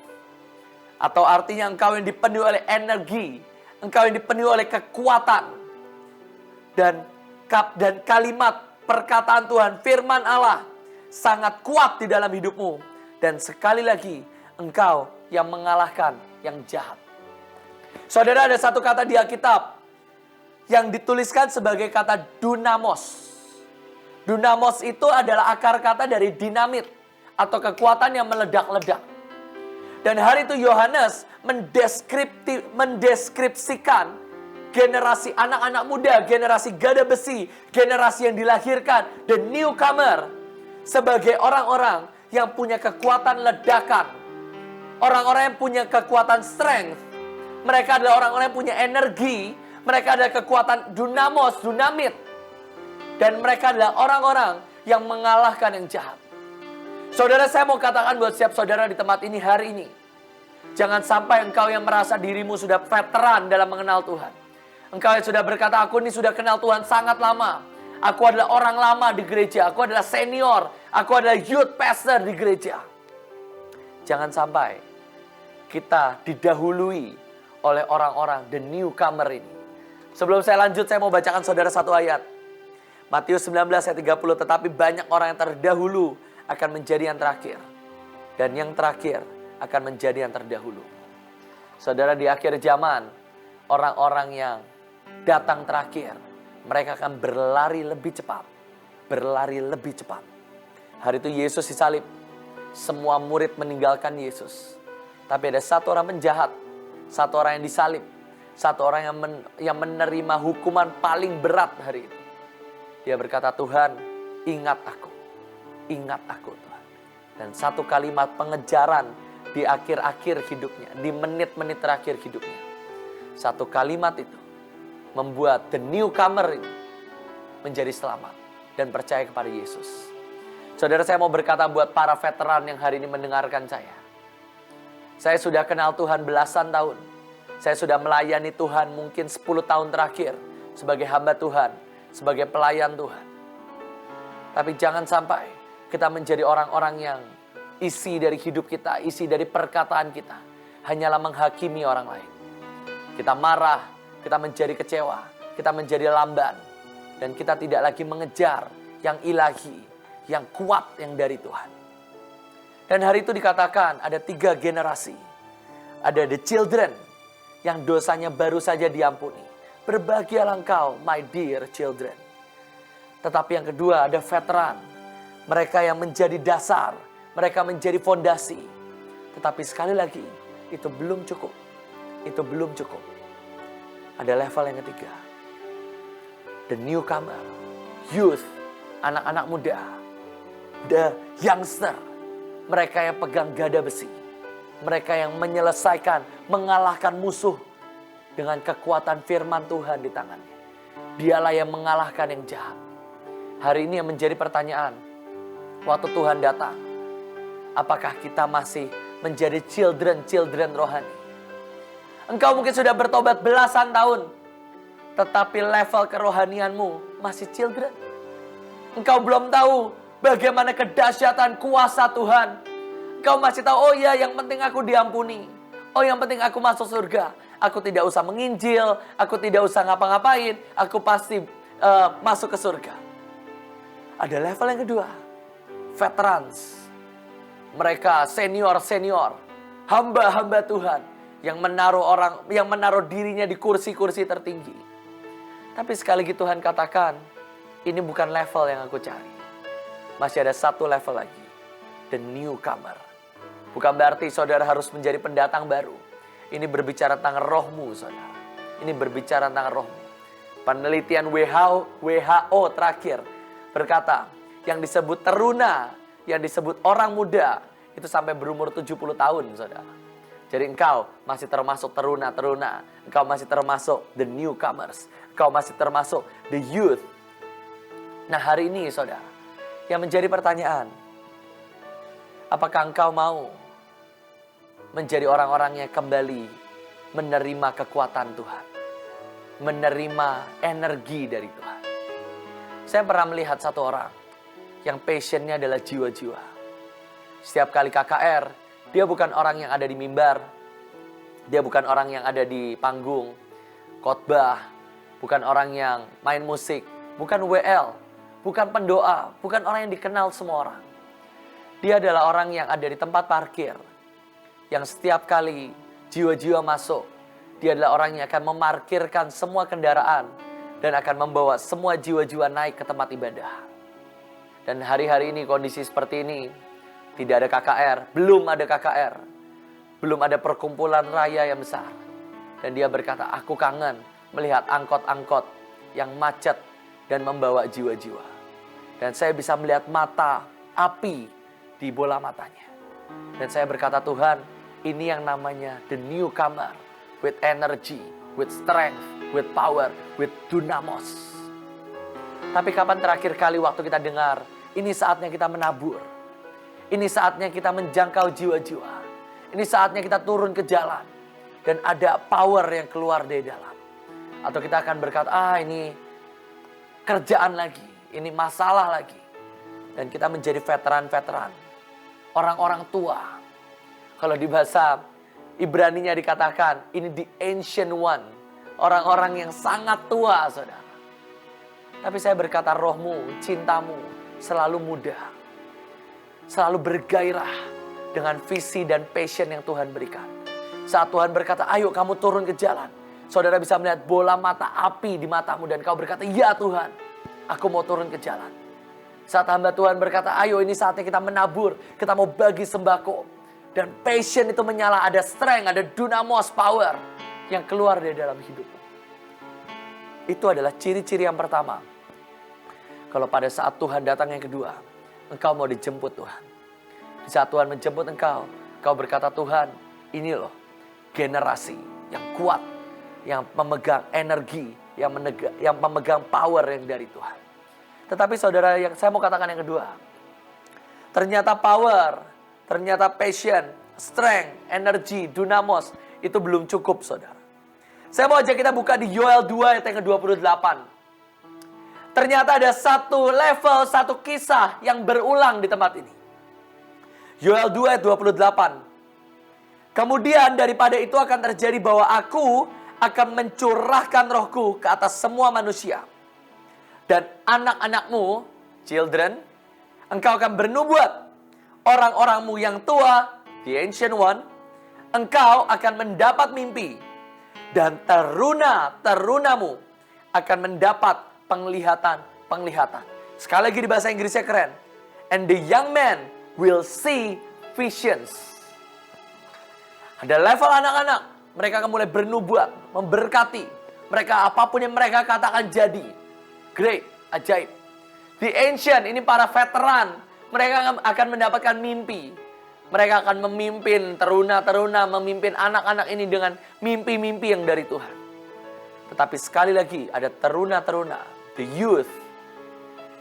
Atau artinya engkau yang dipenuhi oleh energi, engkau yang dipenuhi oleh kekuatan. Dan kalimat perkataan Tuhan, firman Allah sangat kuat di dalam hidupmu. Dan sekali lagi, engkau yang mengalahkan yang jahat. Saudara, ada satu kata di Alkitab yang dituliskan sebagai kata dunamos. Dunamos itu adalah akar kata dari dinamit atau kekuatan yang meledak-ledak. Dan hari itu Yohanes mendeskripsikan generasi anak-anak muda, generasi gada besi, generasi yang dilahirkan, the newcomer, sebagai orang-orang yang punya kekuatan ledakan. Orang-orang yang punya kekuatan strength. Mereka adalah orang-orang yang punya energi. Mereka adalah kekuatan dunamos, dunamit. Dan mereka adalah orang-orang yang mengalahkan yang jahat. Saudara, saya mau katakan buat setiap saudara di tempat ini hari ini. Jangan sampai engkau yang merasa dirimu sudah veteran dalam mengenal Tuhan. Engkau yang sudah berkata, aku ini sudah kenal Tuhan sangat lama. Aku adalah orang lama di gereja. Aku adalah senior. Aku adalah youth pastor di gereja. Jangan sampai kita didahului oleh orang-orang the newcomer ini. Sebelum saya lanjut, saya mau bacakan saudara satu ayat. Matius 19 ayat 30, tetapi banyak orang yang terdahulu akan menjadi yang terakhir. Dan yang terakhir akan menjadi yang terdahulu. Saudara, di akhir zaman, orang-orang yang datang terakhir, mereka akan berlari lebih cepat. Berlari lebih cepat. Hari itu Yesus disalib. Semua murid meninggalkan Yesus. Tapi ada satu orang penjahat. Satu orang yang disalib. Satu orang yang menerima hukuman paling berat hari itu. Dia berkata, Tuhan, ingat aku. Ingat aku, Tuhan. Dan satu kalimat pengejaran di akhir-akhir hidupnya. Di menit-menit terakhir hidupnya. Satu kalimat itu membuat the newcomer ini menjadi selamat. Dan percaya kepada Yesus. Saudara, saya mau berkata buat para veteran yang hari ini mendengarkan saya. Saya sudah kenal Tuhan belasan tahun. Saya sudah melayani Tuhan mungkin 10 tahun terakhir. Sebagai hamba Tuhan. Sebagai pelayan Tuhan. Tapi jangan sampai kita menjadi orang-orang yang isi dari hidup kita, isi dari perkataan kita hanyalah menghakimi orang lain. Kita marah, kita menjadi kecewa, kita menjadi lamban. Dan kita tidak lagi mengejar yang ilahi, yang kuat yang dari Tuhan. Dan hari itu dikatakan ada 3 generasi. Ada the children yang dosanya baru saja diampuni. Berbahagialah engkau, my dear children. Tetapi yang kedua ada veteran. Mereka yang menjadi dasar. Mereka menjadi fondasi. Tetapi sekali lagi, itu belum cukup. Itu belum cukup. Ada level yang ketiga. The newcomer. Youth. Anak-anak muda. The youngster. Mereka yang pegang gada besi. Mereka yang menyelesaikan, mengalahkan musuh. Dengan kekuatan firman Tuhan di tangannya. Dialah yang mengalahkan yang jahat. Hari ini yang menjadi pertanyaan. Waktu Tuhan datang. Apakah kita masih menjadi children rohani? Engkau mungkin sudah bertobat belasan tahun. Tetapi level kerohanianmu masih children. Engkau belum tahu bagaimana kedahsyatan kuasa Tuhan. Engkau masih tahu, oh ya yang penting aku diampuni. Oh yang penting aku masuk surga. Aku tidak usah menginjil, aku tidak usah ngapa-ngapain, aku pasti masuk ke surga. Ada level yang kedua, veterans. Mereka senior, hamba-hamba Tuhan yang menaruh dirinya di kursi-kursi tertinggi. Tapi sekali lagi Tuhan katakan, ini bukan level yang aku cari. Masih ada satu level lagi, the newcomer. Bukan berarti saudara harus menjadi pendatang baru. Ini berbicara tentang rohmu, saudara. Ini berbicara tentang rohmu. Penelitian WHO terakhir berkata, yang disebut teruna, yang disebut orang muda, itu sampai berumur 70 tahun, saudara. Jadi engkau masih termasuk teruna. Engkau masih termasuk the newcomers. Engkau masih termasuk the youth. Nah hari ini, saudara, yang menjadi pertanyaan, apakah engkau mau menjadi orang-orang yang kembali menerima kekuatan Tuhan. Menerima energi dari Tuhan. Saya pernah melihat satu orang yang passionnya adalah jiwa-jiwa. Setiap kali KKR, dia bukan orang yang ada di mimbar. Dia bukan orang yang ada di panggung, khotbah, bukan orang yang main musik, bukan WL, bukan pendoa, bukan orang yang dikenal semua orang. Dia adalah orang yang ada di tempat parkir, yang setiap kali jiwa-jiwa masuk, dia adalah orang yang akan memarkirkan semua kendaraan dan akan membawa semua jiwa-jiwa naik ke tempat ibadah. Dan hari-hari ini kondisi seperti ini, tidak ada KKR, belum ada KKR, belum ada perkumpulan raya yang besar. Dan dia berkata, aku kangen melihat angkot-angkot yang macet dan membawa jiwa-jiwa. Dan saya bisa melihat mata api di bola matanya. Dan saya berkata, Tuhan, ini yang namanya the newcomer with energy, with strength, with power, with dunamos. Tapi kapan terakhir kali waktu kita dengar, ini saatnya kita menabur. Ini saatnya kita menjangkau jiwa-jiwa. Ini saatnya kita turun ke jalan. Dan ada power yang keluar dari dalam. Atau kita akan berkata, ini kerjaan lagi. Ini masalah lagi. Dan kita menjadi veteran-veteran. Orang-orang tua. Kalau di bahasa Ibraninya dikatakan, ini the ancient one. Orang-orang yang sangat tua, saudara. Tapi saya berkata, rohmu, cintamu selalu muda. Selalu bergairah dengan visi dan passion yang Tuhan berikan. Saat Tuhan berkata, ayo kamu turun ke jalan. Saudara bisa melihat bola mata api di matamu dan kau berkata, ya Tuhan, aku mau turun ke jalan. Saat hamba Tuhan berkata, ayo ini saatnya kita menabur, kita mau bagi sembako. Dan passion itu menyala, ada strength, ada dunamos power yang keluar dari dalam hidupmu. Itu adalah ciri-ciri yang pertama. Kalau pada saat Tuhan datang yang kedua, engkau mau dijemput Tuhan. Di saat Tuhan menjemput engkau, engkau berkata, Tuhan, ini loh generasi yang kuat, yang memegang energi, yang memegang power yang dari Tuhan. Tetapi saudara, yang saya mau katakan yang kedua, ternyata power, ternyata passion, strength, energi, dunamos, itu belum cukup saudara. Saya mau ajak kita buka di Yoel 2 ayat yang ke-28. Ternyata ada satu level, satu kisah yang berulang di tempat ini. Yoel 2 ayat 28. Kemudian daripada itu akan terjadi bahwa aku akan mencurahkan rohku ke atas semua manusia. Dan anak-anakmu, children, engkau akan bernubuat. Orang-orangmu yang tua, the ancient one, engkau akan mendapat mimpi. Dan terunamu akan mendapat penglihatan. Sekali lagi di bahasa Inggrisnya keren. And the young man will see visions. Ada level anak-anak. Mereka akan mulai bernubuat, memberkati. Mereka apapun yang mereka katakan jadi. Great, ajaib. The ancient, ini para veteran. Mereka akan mendapatkan mimpi. Mereka akan memimpin teruna-teruna, memimpin anak-anak ini dengan mimpi-mimpi yang dari Tuhan. Tetapi sekali lagi ada teruna-teruna, the youth.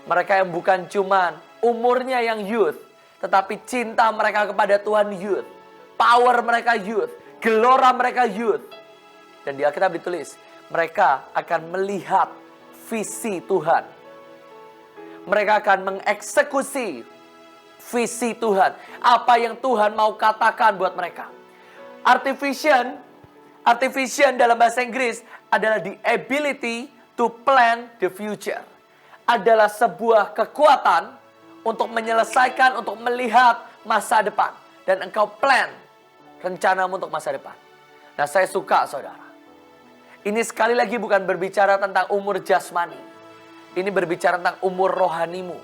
Mereka yang bukan cuman umurnya yang youth, tetapi cinta mereka kepada Tuhan youth. Power mereka youth, gelora mereka youth. Dan di Alkitab ditulis, mereka akan melihat visi Tuhan. Mereka akan mengeksekusi visi Tuhan. Apa yang Tuhan mau katakan buat mereka. Artificial dalam bahasa Inggris adalah the ability to plan the future. Adalah sebuah kekuatan untuk menyelesaikan, untuk melihat masa depan. Dan engkau plan rencanamu untuk masa depan. Nah, saya suka saudara. Ini sekali lagi bukan berbicara tentang umur jasmani. Ini berbicara tentang umur rohanimu.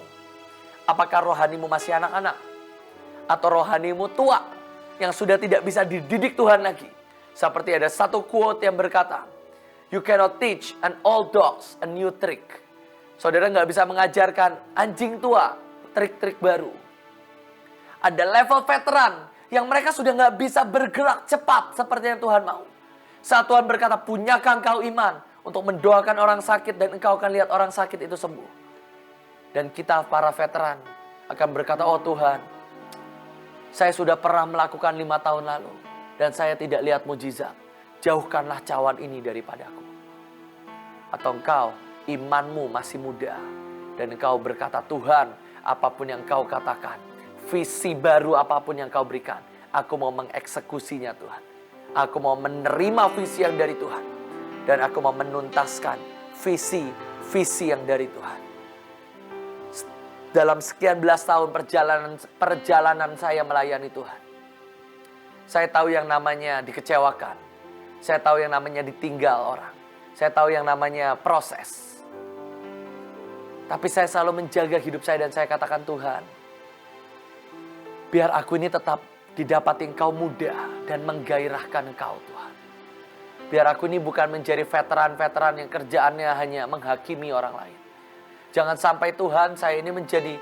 Apakah rohanimu masih anak-anak? Atau rohanimu tua yang sudah tidak bisa dididik Tuhan lagi? Seperti ada satu quote yang berkata, you cannot teach an old dog a new trick. Saudara nggak bisa mengajarkan anjing tua trik-trik baru. Ada level veteran yang mereka sudah nggak bisa bergerak cepat seperti yang Tuhan mau. Saat Tuhan berkata, punyakah engkau iman untuk mendoakan orang sakit dan engkau akan lihat orang sakit itu sembuh. Dan kita para veteran akan berkata, oh Tuhan, saya sudah pernah melakukan 5 tahun lalu dan saya tidak lihat mujizat. Jauhkanlah cawan ini daripadaku. Atau engkau, imanmu masih muda dan engkau berkata, Tuhan, apapun yang engkau katakan, visi baru apapun yang engkau berikan, aku mau mengeksekusinya Tuhan. Aku mau menerima visi yang dari Tuhan. Dan aku mau menuntaskan visi yang dari Tuhan. Dalam sekian belas tahun perjalanan saya melayani Tuhan. Saya tahu yang namanya dikecewakan. Saya tahu yang namanya ditinggal orang. Saya tahu yang namanya proses. Tapi saya selalu menjaga hidup saya dan saya katakan, Tuhan, biar aku ini tetap didapati Engkau mudah dan menggairahkan Engkau, Tuhan. Biar aku ini bukan menjadi veteran-veteran yang kerjaannya hanya menghakimi orang lain. Jangan sampai Tuhan, saya ini menjadi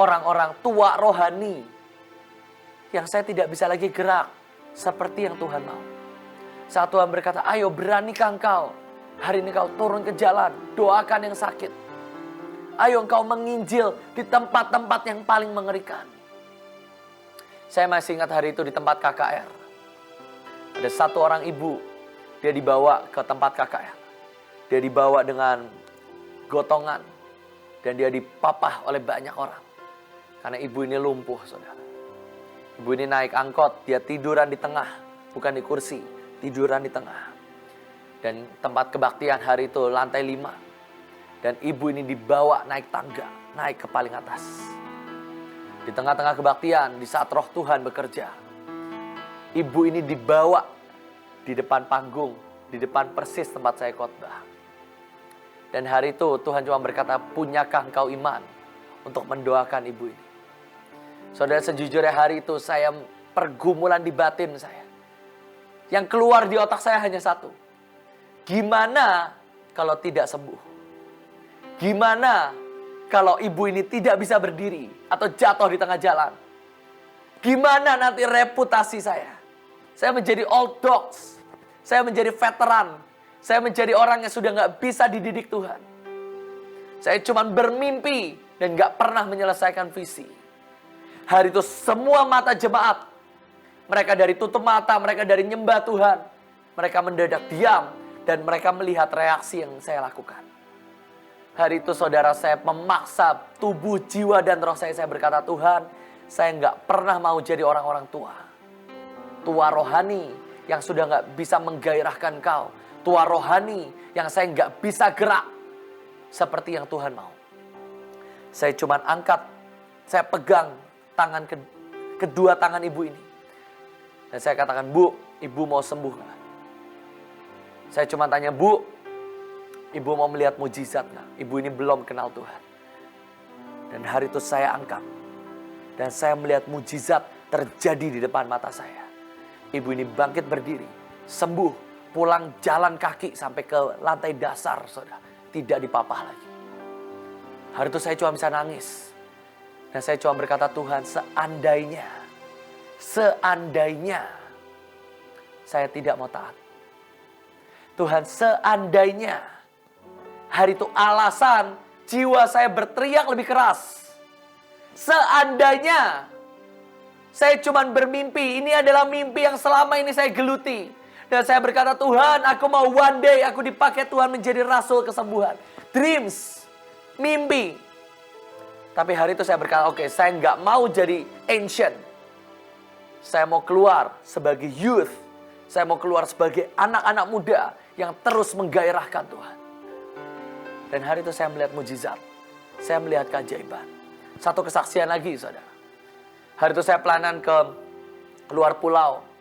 orang-orang tua rohani yang saya tidak bisa lagi gerak seperti yang Tuhan mau. Saat Tuhan berkata, ayo beranikah engkau hari ini kau turun ke jalan, doakan yang sakit. Ayo engkau menginjil di tempat-tempat yang paling mengerikan. Saya masih ingat hari itu di tempat KKR. Ada satu orang ibu, dia dibawa ke tempat KKR. Dia dibawa dengan gotongan. Dan dia dipapah oleh banyak orang. Karena ibu ini lumpuh, saudara. Ibu ini naik angkot, dia tiduran di tengah. Bukan di kursi, tiduran di tengah. Dan tempat kebaktian hari itu lantai 5. Dan ibu ini dibawa naik tangga, naik ke paling atas. Di tengah-tengah kebaktian, di saat roh Tuhan bekerja, ibu ini dibawa di depan panggung, di depan persis tempat saya khotbah. Dan hari itu Tuhan cuma berkata, punyakah engkau iman untuk mendoakan ibu ini? Saudara, sejujurnya hari itu saya pergumulan di batin saya. Yang keluar di otak saya hanya satu. Gimana kalau tidak sembuh? Gimana kalau ibu ini tidak bisa berdiri atau jatuh di tengah jalan? Gimana nanti reputasi saya? Saya menjadi old dogs. Saya menjadi veteran. Saya menjadi orang yang sudah gak bisa dididik Tuhan. Saya cuma bermimpi dan gak pernah menyelesaikan visi. Hari itu semua mata jemaat, mereka dari tutup mata, mereka dari nyembah Tuhan, mereka mendadak diam dan mereka melihat reaksi yang saya lakukan. Hari itu saudara, saya memaksa tubuh, jiwa dan roh saya berkata, Tuhan, saya gak pernah mau jadi orang-orang tua. Tua rohani yang sudah gak bisa menggairahkan kau. Tua rohani yang saya nggak bisa gerak seperti yang Tuhan mau. Saya cuma angkat, saya pegang tangan kedua tangan ibu ini. Dan saya katakan, Bu, ibu mau sembuh nggak? Saya cuma tanya, Bu, ibu mau melihat mujizat nggak? Ibu ini belum kenal Tuhan. Dan hari itu saya angkat. Dan saya melihat mujizat terjadi di depan mata saya. Ibu ini bangkit berdiri, sembuh. Pulang jalan kaki sampai ke lantai dasar, saudara. Tidak dipapah lagi. Hari itu saya cuma bisa nangis. Dan saya cuma berkata, Tuhan, seandainya saya tidak mau taat. Tuhan, seandainya hari itu alasan jiwa saya berteriak lebih keras. Seandainya saya cuma bermimpi, ini adalah mimpi yang selama ini saya geluti. Dan saya berkata, Tuhan, aku mau one day aku dipakai Tuhan menjadi rasul kesembuhan. Dreams, mimpi. Tapi hari itu saya berkata, oke, saya nggak mau jadi ancient. Saya mau keluar sebagai youth. Saya mau keluar sebagai anak-anak muda yang terus menggairahkan Tuhan. Dan hari itu saya melihat mujizat. Saya melihat keajaiban. Satu kesaksian lagi, saudara. Hari itu saya pelayanan ke luar pulau.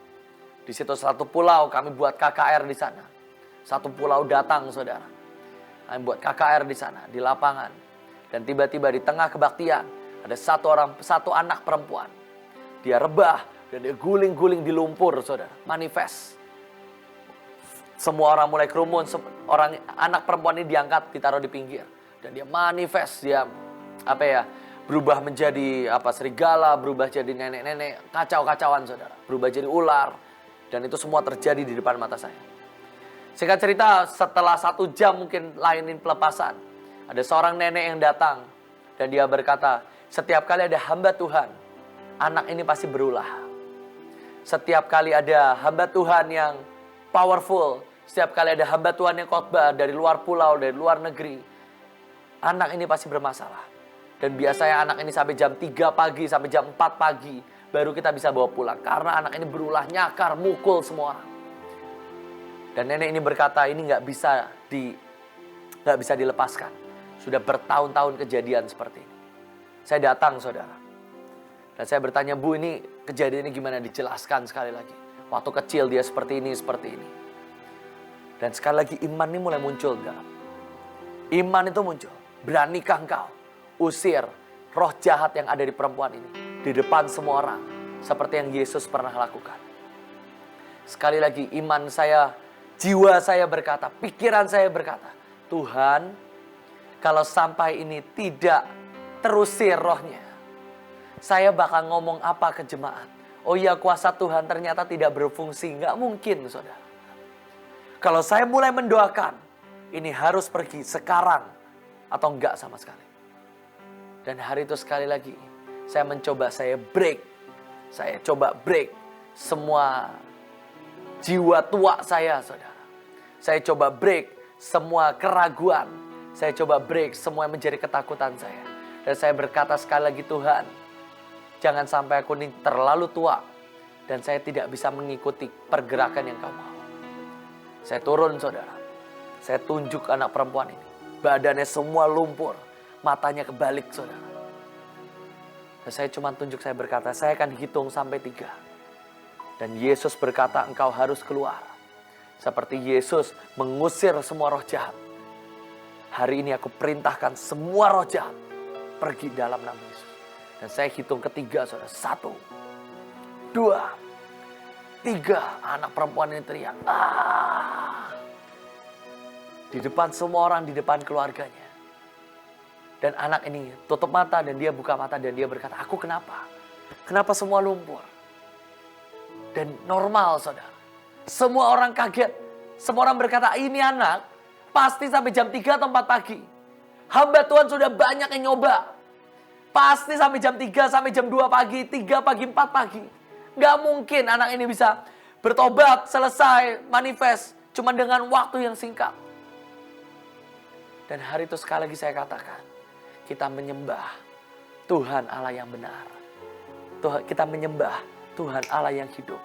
Di situ satu pulau kami buat KKR di sana. Satu pulau datang, saudara. Kami buat KKR di sana, di lapangan. Dan tiba-tiba di tengah kebaktian ada satu anak perempuan. Dia rebah dan dia guling-guling di lumpur, saudara. Manifest. Semua orang mulai kerumun. Anak perempuan ini diangkat, ditaruh di pinggir. Dan dia manifest, dia berubah menjadi serigala, berubah jadi nenek-nenek, kacau-kacauan, saudara. Berubah jadi ular. Dan itu semua terjadi di depan mata saya. Singkat cerita, setelah 1 jam mungkin lainin pelepasan, ada seorang nenek yang datang. Dan dia berkata, setiap kali ada hamba Tuhan, anak ini pasti berulah. Setiap kali ada hamba Tuhan yang powerful, setiap kali ada hamba Tuhan yang khotbah dari luar pulau, dari luar negeri, anak ini pasti bermasalah. Dan biasanya anak ini sampai jam 3 pagi, sampai jam 4 pagi, baru kita bisa bawa pulang. Karena anak ini berulah, nyakar, mukul semua orang. Dan nenek ini berkata, ini nggak bisa dilepaskan. Sudah bertahun-tahun kejadian seperti ini. Saya datang, saudara. Dan saya bertanya, Bu, ini kejadian ini gimana? Dijelaskan sekali lagi. Waktu kecil dia seperti ini. Dan sekali lagi iman ini mulai muncul dalam. Iman itu muncul. Beranikah engkau usir roh jahat yang ada di perempuan ini di depan semua orang, seperti yang Yesus pernah lakukan. Sekali lagi iman saya, jiwa saya berkata, pikiran saya berkata, Tuhan, kalau sampai ini tidak terusir rohnya, saya bakal ngomong apa ke jemaat? Oh iya, kuasa Tuhan ternyata tidak berfungsi. Nggak mungkin, saudara. Kalau saya mulai mendoakan, ini harus pergi sekarang atau enggak sama sekali. Dan hari itu sekali lagi, saya mencoba, saya coba break semua jiwa tua saya, saudara. Saya coba break semua keraguan. Saya coba break semua yang menjadi ketakutan saya. Dan saya berkata sekali lagi, Tuhan, jangan sampai aku ini terlalu tua dan saya tidak bisa mengikuti pergerakan yang Kau mau. Saya turun, saudara. Saya tunjuk anak perempuan ini. Badannya semua lumpur. Matanya kebalik, saudara. Dan saya cuma tunjuk, saya berkata, saya akan hitung sampai 3. Dan Yesus berkata, engkau harus keluar. Seperti Yesus mengusir semua roh jahat. Hari ini aku perintahkan semua roh jahat pergi dalam nama Yesus. Dan saya hitung ketiga, saudara. 1, 2, 3. Anak perempuan ini teriak. Di depan semua orang, di depan keluarganya. Dan anak ini tutup mata dan dia buka mata dan dia berkata, aku kenapa? Kenapa semua lumpur? Dan normal, saudara. Semua orang kaget. Semua orang berkata, ini anak pasti sampai jam 3 atau 4 pagi. Hamba Tuhan sudah banyak yang nyoba. Pasti sampai jam 3, sampai jam 2 pagi, 3 pagi, 4 pagi. Gak mungkin anak ini bisa bertobat, selesai, manifest. Cuma dengan waktu yang singkat. Dan hari itu sekali lagi saya katakan, kita menyembah Tuhan Allah yang benar. Kita menyembah Tuhan Allah yang hidup.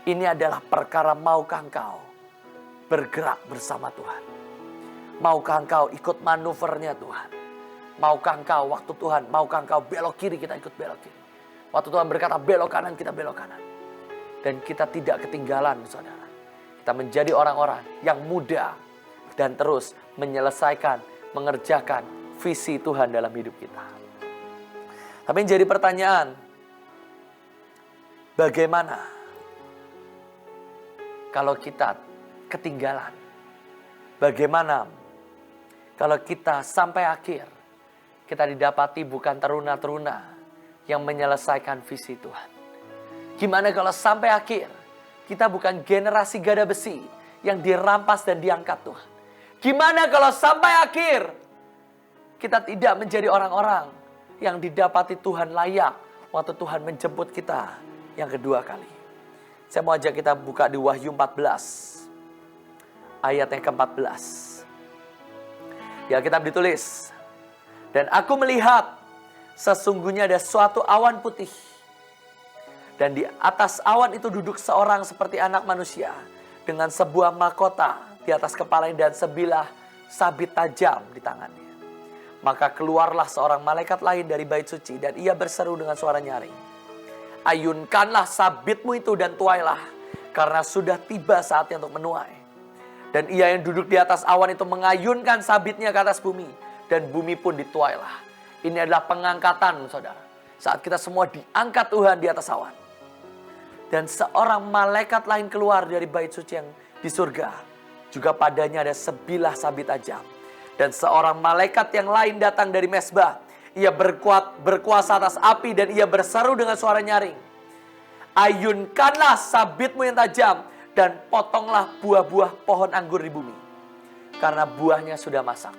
Ini adalah perkara maukah engkau bergerak bersama Tuhan. Maukah engkau ikut manuvernya Tuhan. Maukah engkau waktu Tuhan, maukah engkau belok kiri, kita ikut belok kiri. Waktu Tuhan berkata belok kanan, kita belok kanan. Dan kita tidak ketinggalan, saudara. Kita menjadi orang-orang yang muda dan terus menyelesaikan, mengerjakan visi Tuhan dalam hidup kita. Tapi yang jadi pertanyaan, bagaimana kalau kita ketinggalan? Bagaimana kalau kita sampai akhir, kita didapati bukan teruna-teruna yang menyelesaikan visi Tuhan? Gimana kalau sampai akhir, kita bukan generasi gada besi yang dirampas dan diangkat Tuhan? Gimana kalau sampai akhir, kita tidak menjadi orang-orang yang didapati Tuhan layak waktu Tuhan menjemput kita yang kedua kali? Saya mau ajak kita buka di Wahyu 14. Ayat yang ke-14. Di Alkitab ditulis, dan aku melihat sesungguhnya ada suatu awan putih. Dan di atas awan itu duduk seorang seperti anak manusia. Dengan sebuah mahkota di atas kepalanya dan sebilah sabit tajam di tangannya. Maka keluarlah seorang malaikat lain dari bait suci. Dan ia berseru dengan suara nyaring. Ayunkanlah sabitmu itu dan tuailah. Karena sudah tiba saatnya untuk menuai. Dan ia yang duduk di atas awan itu mengayunkan sabitnya ke atas bumi. Dan bumi pun dituailah. Ini adalah pengangkatan, saudara. Saat kita semua diangkat Tuhan di atas awan. Dan seorang malaikat lain keluar dari bait suci yang di surga. Juga padanya ada sebilah sabit tajam. Dan seorang malaikat yang lain datang dari mezbah. Ia berkuasa atas api dan ia berseru dengan suara nyaring. Ayunkanlah sabitmu yang tajam dan potonglah buah-buah pohon anggur di bumi. Karena buahnya sudah masak.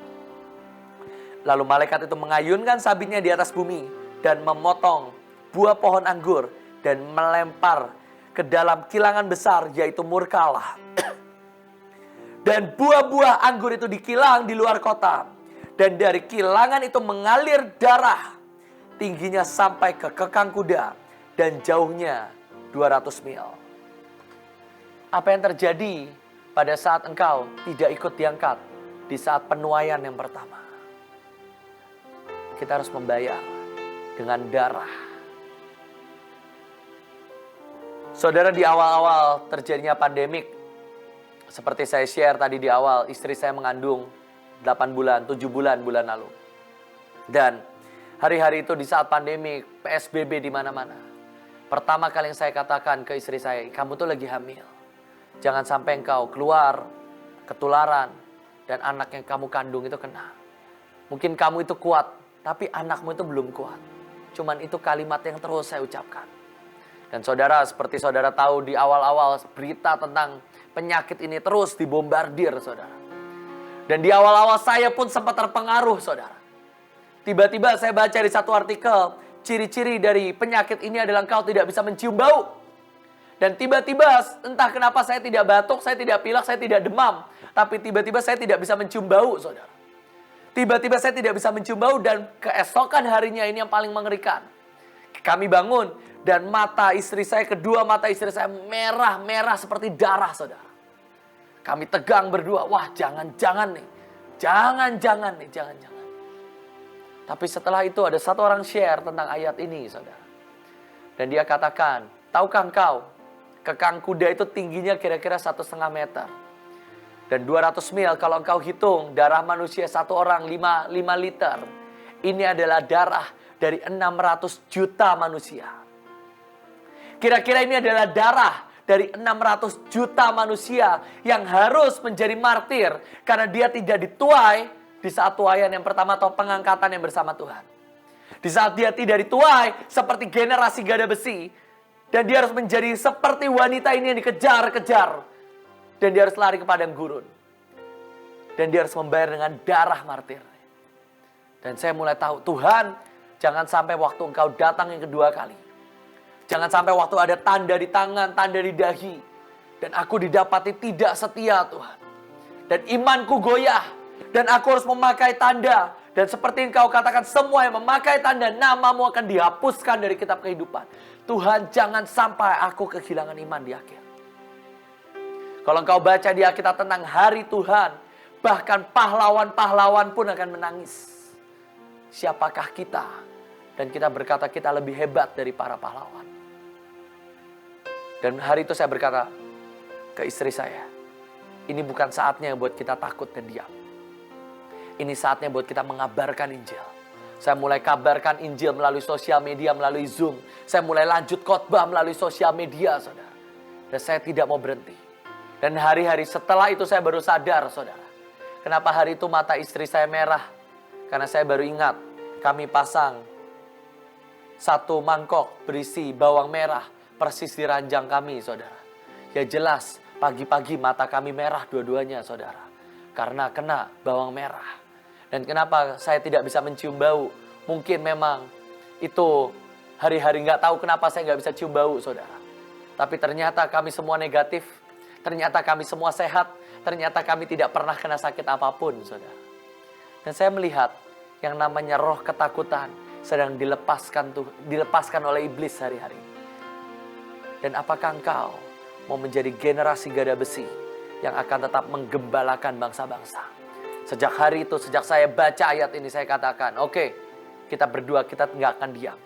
Lalu malaikat itu mengayunkan sabitnya di atas bumi dan memotong buah pohon anggur dan melempar ke dalam kilangan besar, yaitu murka Allah. Dan buah-buah anggur itu dikilang di luar kota. Dan dari kilangan itu mengalir darah. Tingginya sampai ke kekang kuda. Dan jauhnya 200 mil. Apa yang terjadi pada saat engkau tidak ikut diangkat di saat penuaian yang pertama. Kita harus membayar dengan darah. Saudara, di awal-awal terjadinya pandemik, seperti saya share tadi di awal, istri saya mengandung 8 bulan, 7 bulan lalu. Dan hari-hari itu di saat pandemik, PSBB di mana-mana. Pertama kali yang saya katakan ke istri saya, kamu tuh lagi hamil. Jangan sampai engkau keluar, ketularan, dan anak yang kamu kandung itu kena. Mungkin kamu itu kuat, tapi anakmu itu belum kuat. Cuman itu kalimat yang terus saya ucapkan. Dan saudara, seperti saudara tahu di awal-awal berita tentang penyakit ini terus dibombardir, saudara. Dan di awal-awal saya pun sempat terpengaruh, saudara. Tiba-tiba saya baca di satu artikel, ciri-ciri dari penyakit ini adalah engkau tidak bisa mencium bau. Dan tiba-tiba entah kenapa saya tidak batuk, saya tidak pilek, saya tidak demam. Tapi tiba-tiba saya tidak bisa mencium bau, saudara. Tiba-tiba saya tidak bisa mencium bau dan keesokan harinya ini yang paling mengerikan. Kami bangun dan kedua mata istri saya merah-merah seperti darah, saudara. Kami tegang berdua, wah jangan-jangan nih. Jangan-jangan. Tapi setelah itu ada satu orang share tentang ayat ini, saudara. Dan dia katakan, tahukah engkau, kekang kuda itu tingginya kira-kira 1,5 meter. Dan 200 mil kalau engkau hitung darah manusia satu orang 5 liter. Ini adalah darah dari 600 juta manusia. Kira-kira ini adalah darah dari 600 juta manusia yang harus menjadi martir karena dia tidak dituai di saat tuaian yang pertama atau pengangkatan yang bersama Tuhan. Di saat dia tidak dituai seperti generasi gada besi. Dan dia harus menjadi seperti wanita ini yang dikejar-kejar. Dan dia harus lari ke padang gurun. Dan dia harus membayar dengan darah martir. Dan saya mulai tahu, Tuhan, jangan sampai waktu engkau datang yang kedua kali. Jangan sampai waktu ada tanda di tangan, tanda di dahi. Dan aku didapati tidak setia, Tuhan. Dan imanku goyah. Dan aku harus memakai tanda. Dan seperti engkau katakan, semua yang memakai tanda, namamu akan dihapuskan dari kitab kehidupan. Tuhan, jangan sampai aku kehilangan iman di akhir. Kalau engkau baca di Alkitab tentang hari Tuhan, bahkan pahlawan-pahlawan pun akan menangis. Siapakah kita? Dan kita berkata kita lebih hebat dari para pahlawan. Dan hari itu saya berkata ke istri saya, ini bukan saatnya buat kita takut dan diam. Ini saatnya buat kita mengabarkan Injil. Saya mulai kabarkan Injil melalui sosial media, melalui Zoom. Saya mulai lanjut khotbah melalui sosial media, saudara. Dan saya tidak mau berhenti. Dan hari-hari setelah itu saya baru sadar, saudara. Kenapa hari itu mata istri saya merah? Karena saya baru ingat, kami pasang satu mangkok berisi bawang merah persis di ranjang kami, saudara. Ya jelas, pagi-pagi mata kami merah dua-duanya, saudara. Karena kena bawang merah. Dan kenapa saya tidak bisa mencium bau? Mungkin memang itu hari-hari nggak tahu kenapa saya nggak bisa cium bau, saudara. Tapi ternyata kami semua negatif. Ternyata kami semua sehat. Ternyata kami tidak pernah kena sakit apapun, saudara. Dan saya melihat yang namanya roh ketakutan sedang dilepaskan oleh iblis hari-hari. Dan apakah engkau mau menjadi generasi gada besi yang akan tetap menggembalakan bangsa-bangsa? Sejak hari itu, sejak saya baca ayat ini, saya katakan, oke, kita berdua, kita nggak akan diam.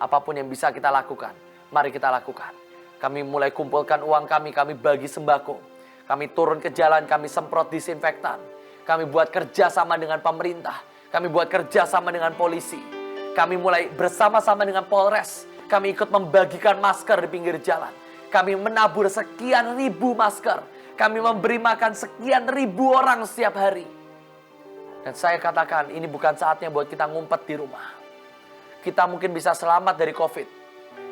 Apapun yang bisa kita lakukan, mari kita lakukan. Kami mulai kumpulkan uang kami bagi sembako. Kami turun ke jalan, kami semprot disinfektan. Kami buat kerja sama dengan pemerintah. Kami buat kerja sama dengan polisi. Kami mulai bersama-sama dengan Polres. Kami ikut membagikan masker di pinggir jalan. Kami menabur sekian ribu masker. Kami memberi makan sekian ribu orang setiap hari. Dan saya katakan ini bukan saatnya buat kita ngumpet di rumah. Kita mungkin bisa selamat dari COVID.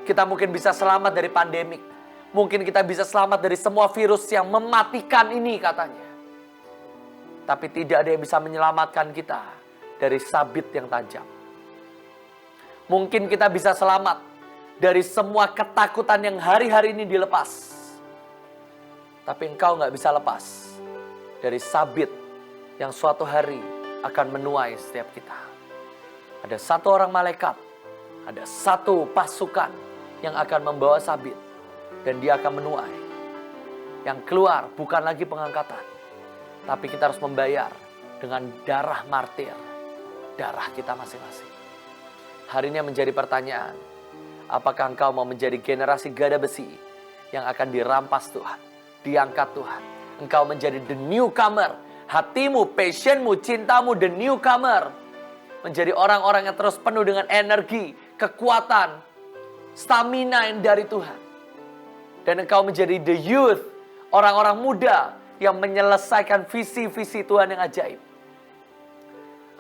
Kita mungkin bisa selamat dari pandemik. Mungkin kita bisa selamat dari semua virus yang mematikan ini katanya. Tapi tidak ada yang bisa menyelamatkan kita dari sabit yang tajam. Mungkin kita bisa selamat dari semua ketakutan yang hari-hari ini dilepas. Tapi engkau gak bisa lepas dari sabit yang suatu hari akan menuai setiap kita. Ada satu orang malaikat, ada satu pasukan yang akan membawa sabit. Dan dia akan menuai. Yang keluar bukan lagi pengangkatan, tapi kita harus membayar dengan darah martir, darah kita masing-masing. Hari ini menjadi pertanyaan, apakah engkau mau menjadi generasi gada besi yang akan dirampas Tuhan, diangkat Tuhan? Engkau menjadi the newcomer, hatimu, passionmu, cintamu the newcomer. Menjadi orang-orang yang terus penuh dengan energi, kekuatan, stamina yang dari Tuhan. Dan engkau menjadi the youth, orang-orang muda yang menyelesaikan visi-visi Tuhan yang ajaib.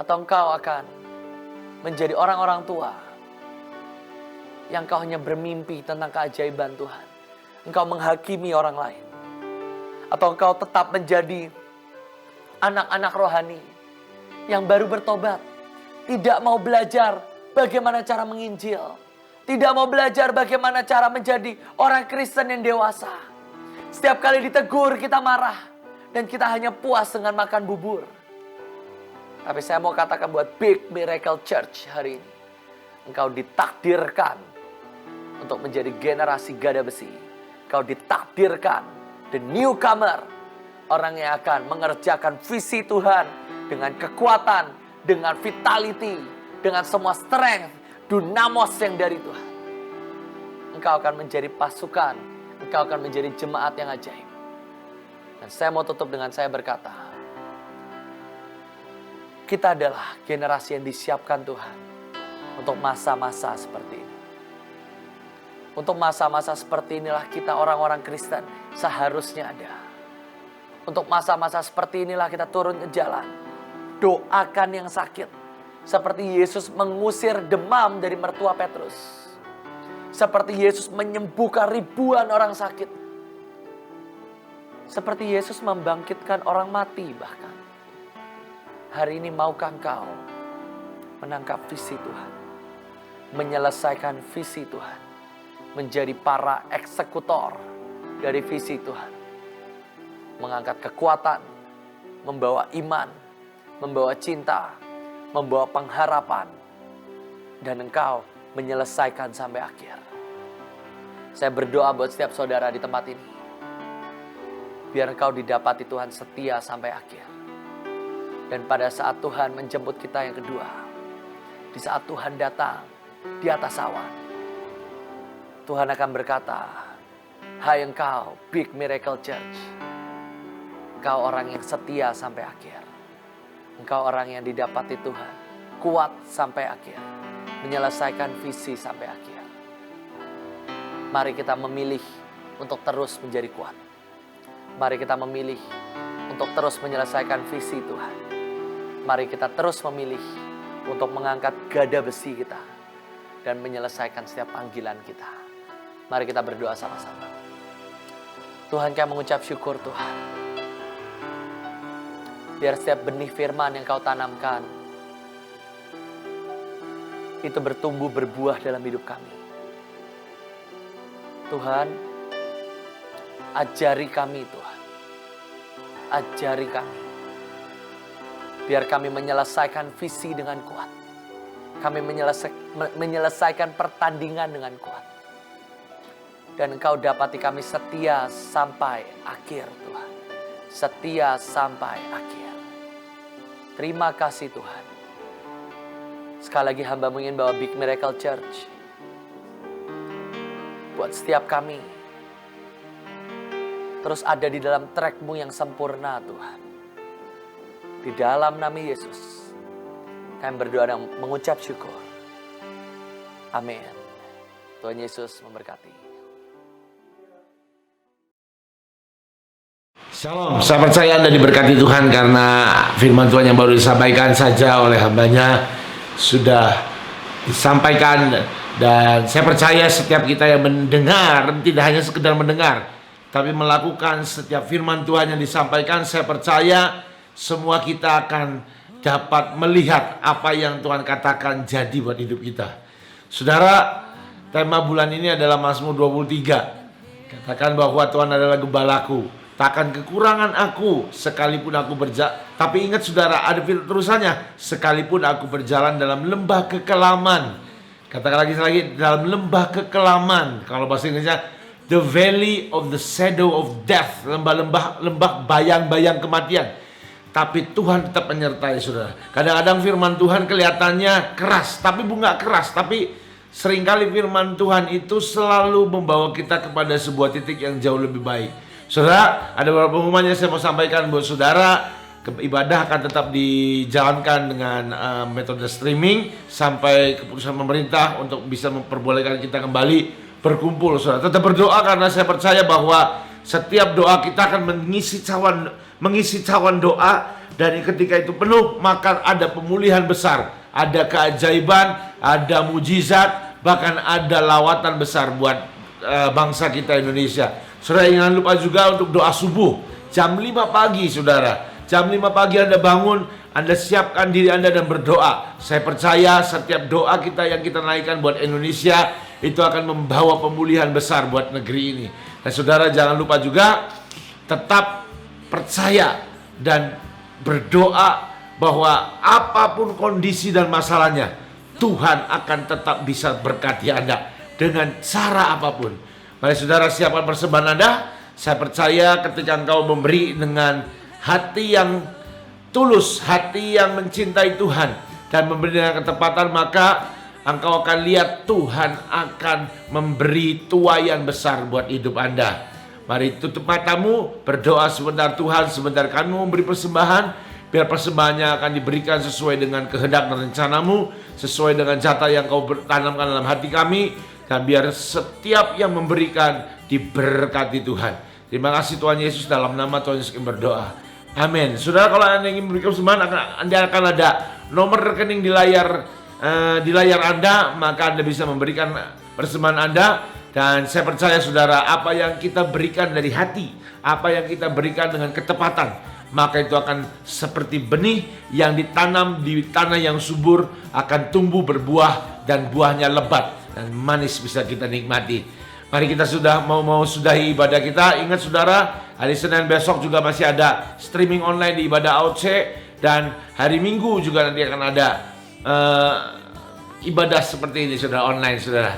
Atau engkau akan menjadi orang-orang tua yang engkau hanya bermimpi tentang keajaiban Tuhan. Engkau menghakimi orang lain. Atau engkau tetap menjadi anak-anak rohani yang baru bertobat. Tidak mau belajar bagaimana cara menginjil. Tidak mau belajar bagaimana cara menjadi orang Kristen yang dewasa. Setiap kali ditegur kita marah. Dan kita hanya puas dengan makan bubur. Tapi saya mau katakan buat Big Miracle Church hari ini. Engkau ditakdirkan untuk menjadi generasi gada besi. Engkau ditakdirkan the newcomer. Orang yang akan mengerjakan visi Tuhan dengan kekuatan, dengan vitality, dengan semua strength, dunamos yang dari Tuhan. Engkau akan menjadi pasukan, engkau akan menjadi jemaat yang ajaib. Dan saya mau tutup dengan saya berkata, kita adalah generasi yang disiapkan Tuhan untuk masa-masa seperti ini. Untuk masa-masa seperti inilah kita orang-orang Kristen seharusnya ada. Untuk masa-masa seperti inilah kita turun ke jalan. Doakan yang sakit. Seperti Yesus mengusir demam dari mertua Petrus. Seperti Yesus menyembuhkan ribuan orang sakit. Seperti Yesus membangkitkan orang mati bahkan. Hari ini maukah engkau menangkap visi Tuhan? Menyelesaikan visi Tuhan. Menjadi para eksekutor dari visi Tuhan. Mengangkat kekuatan, membawa iman, membawa cinta, membawa pengharapan. Dan engkau menyelesaikan sampai akhir. Saya berdoa buat setiap saudara di tempat ini. Biar engkau didapati Tuhan setia sampai akhir. Dan pada saat Tuhan menjemput kita yang kedua. Di saat Tuhan datang di atas awan. Tuhan akan berkata, hai engkau Big Miracle Church. Engkau orang yang setia sampai akhir. Engkau orang yang didapati Tuhan. Kuat sampai akhir. Menyelesaikan visi sampai akhir. Mari kita memilih untuk terus menjadi kuat. Mari kita memilih untuk terus menyelesaikan visi Tuhan. Mari kita terus memilih untuk mengangkat gada besi kita. Dan menyelesaikan setiap panggilan kita. Mari kita berdoa sama-sama. Tuhan, kami mengucap syukur Tuhan. Biar setiap benih firman yang kau tanamkan itu bertumbuh berbuah dalam hidup kami. Tuhan, ajari kami Tuhan. Ajari kami. Biar kami menyelesaikan visi dengan kuat. Kami menyelesaikan pertandingan dengan kuat. Dan Engkau dapati kami setia sampai akhir Tuhan. Setia sampai akhir. Terima kasih Tuhan. Sekali lagi hamba ingin bawa Big Miracle Church. Buat setiap kami. Terus ada di dalam track-Mu yang sempurna Tuhan. Di dalam nama Yesus. Kami berdoa dan mengucap syukur. Amin. Tuhan Yesus memberkati. Shalom, saya percaya Anda diberkati Tuhan karena firman Tuhan yang baru disampaikan saja oleh hambanya sudah disampaikan. Dan saya percaya setiap kita yang mendengar, tidak hanya sekedar mendengar, tapi melakukan setiap firman Tuhan yang disampaikan. Saya percaya semua kita akan dapat melihat apa yang Tuhan katakan jadi buat hidup kita. Saudara, tema bulan ini adalah Mazmur 23. Katakan bahwa Tuhan adalah gembalaku. Takkan kekurangan aku sekalipun aku berjalan. Tapi ingat saudara, ada terusannya. Sekalipun aku berjalan dalam lembah kekelaman. Katakan lagi dalam lembah kekelaman. Kalau bahasa Inggrisnya the valley of the shadow of death, lembah bayang-bayang kematian. Tapi Tuhan tetap menyertai saudara. Kadang-kadang firman Tuhan kelihatannya keras, tapi bukan keras. Tapi seringkali firman Tuhan itu selalu membawa kita kepada sebuah titik yang jauh lebih baik. Saudara, ada beberapa pengumuman yang saya mau sampaikan buat saudara. Ibadah akan tetap dijalankan dengan metode streaming sampai keputusan pemerintah untuk bisa memperbolehkan kita kembali berkumpul. Saudara, tetap berdoa karena saya percaya bahwa setiap doa kita akan mengisi cawan doa, dan ketika itu penuh maka ada pemulihan besar, ada keajaiban, ada mujizat, bahkan ada lawatan besar buat bangsa kita Indonesia. Saudara, jangan lupa juga untuk doa subuh jam 5 pagi saudara. Jam 5 pagi Anda bangun, Anda siapkan diri Anda dan berdoa. Saya percaya setiap doa kita yang kita naikkan buat Indonesia itu akan membawa pemulihan besar buat negeri ini. Dan saudara jangan lupa juga tetap percaya dan berdoa bahwa apapun kondisi dan masalahnya, Tuhan akan tetap bisa berkati Anda dengan cara apapun. Mari saudara siapkan persembahan Anda. Saya percaya ketika engkau memberi dengan hati yang tulus, hati yang mencintai Tuhan dan memberi dengan ketepatan, maka engkau akan lihat Tuhan akan memberi tuaian besar buat hidup Anda. Mari tutup matamu, berdoa sebentar. Tuhan, sebentar kamu memberi persembahan, biar persembahannya akan diberikan sesuai dengan kehendak dan rencanamu, sesuai dengan jatah yang kau tanamkan dalam hati kami, dan biar setiap yang memberikan diberkati Tuhan. Terima kasih Tuhan Yesus, dalam nama Tuhan Yesus kami berdoa. Amin. Saudara, kalau Anda ingin memberikan persembahan, Anda akan ada nomor rekening di layar Anda, maka Anda bisa memberikan persembahan Anda. Dan saya percaya saudara, apa yang kita berikan dari hati, apa yang kita berikan dengan ketepatan, maka itu akan seperti benih yang ditanam di tanah yang subur, akan tumbuh berbuah dan buahnya lebat dan manis bisa kita nikmati. Mari kita sudah mau sudahi ibadah kita. Ingat saudara, hari Senin besok juga masih ada streaming online di ibadah AOC, dan hari Minggu juga nanti akan ada ibadah seperti ini saudara, online saudara.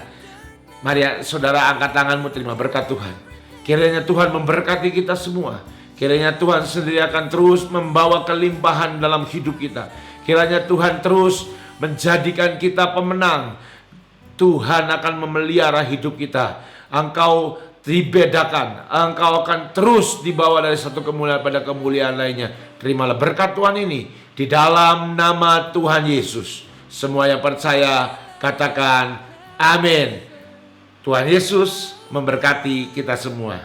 Mari saudara angkat tanganmu, terima berkat Tuhan. Kiranya Tuhan memberkati kita semua. Kiranya Tuhan sendiri akan terus membawa kelimpahan dalam hidup kita. Kiranya Tuhan terus menjadikan kita pemenang. Tuhan akan memelihara hidup kita. Engkau dibedakan, engkau akan terus dibawa dari satu kemuliaan pada kemuliaan lainnya. Terimalah berkat Tuhan ini di dalam nama Tuhan Yesus. Semua yang percaya katakan amin. Tuhan Yesus memberkati kita semua.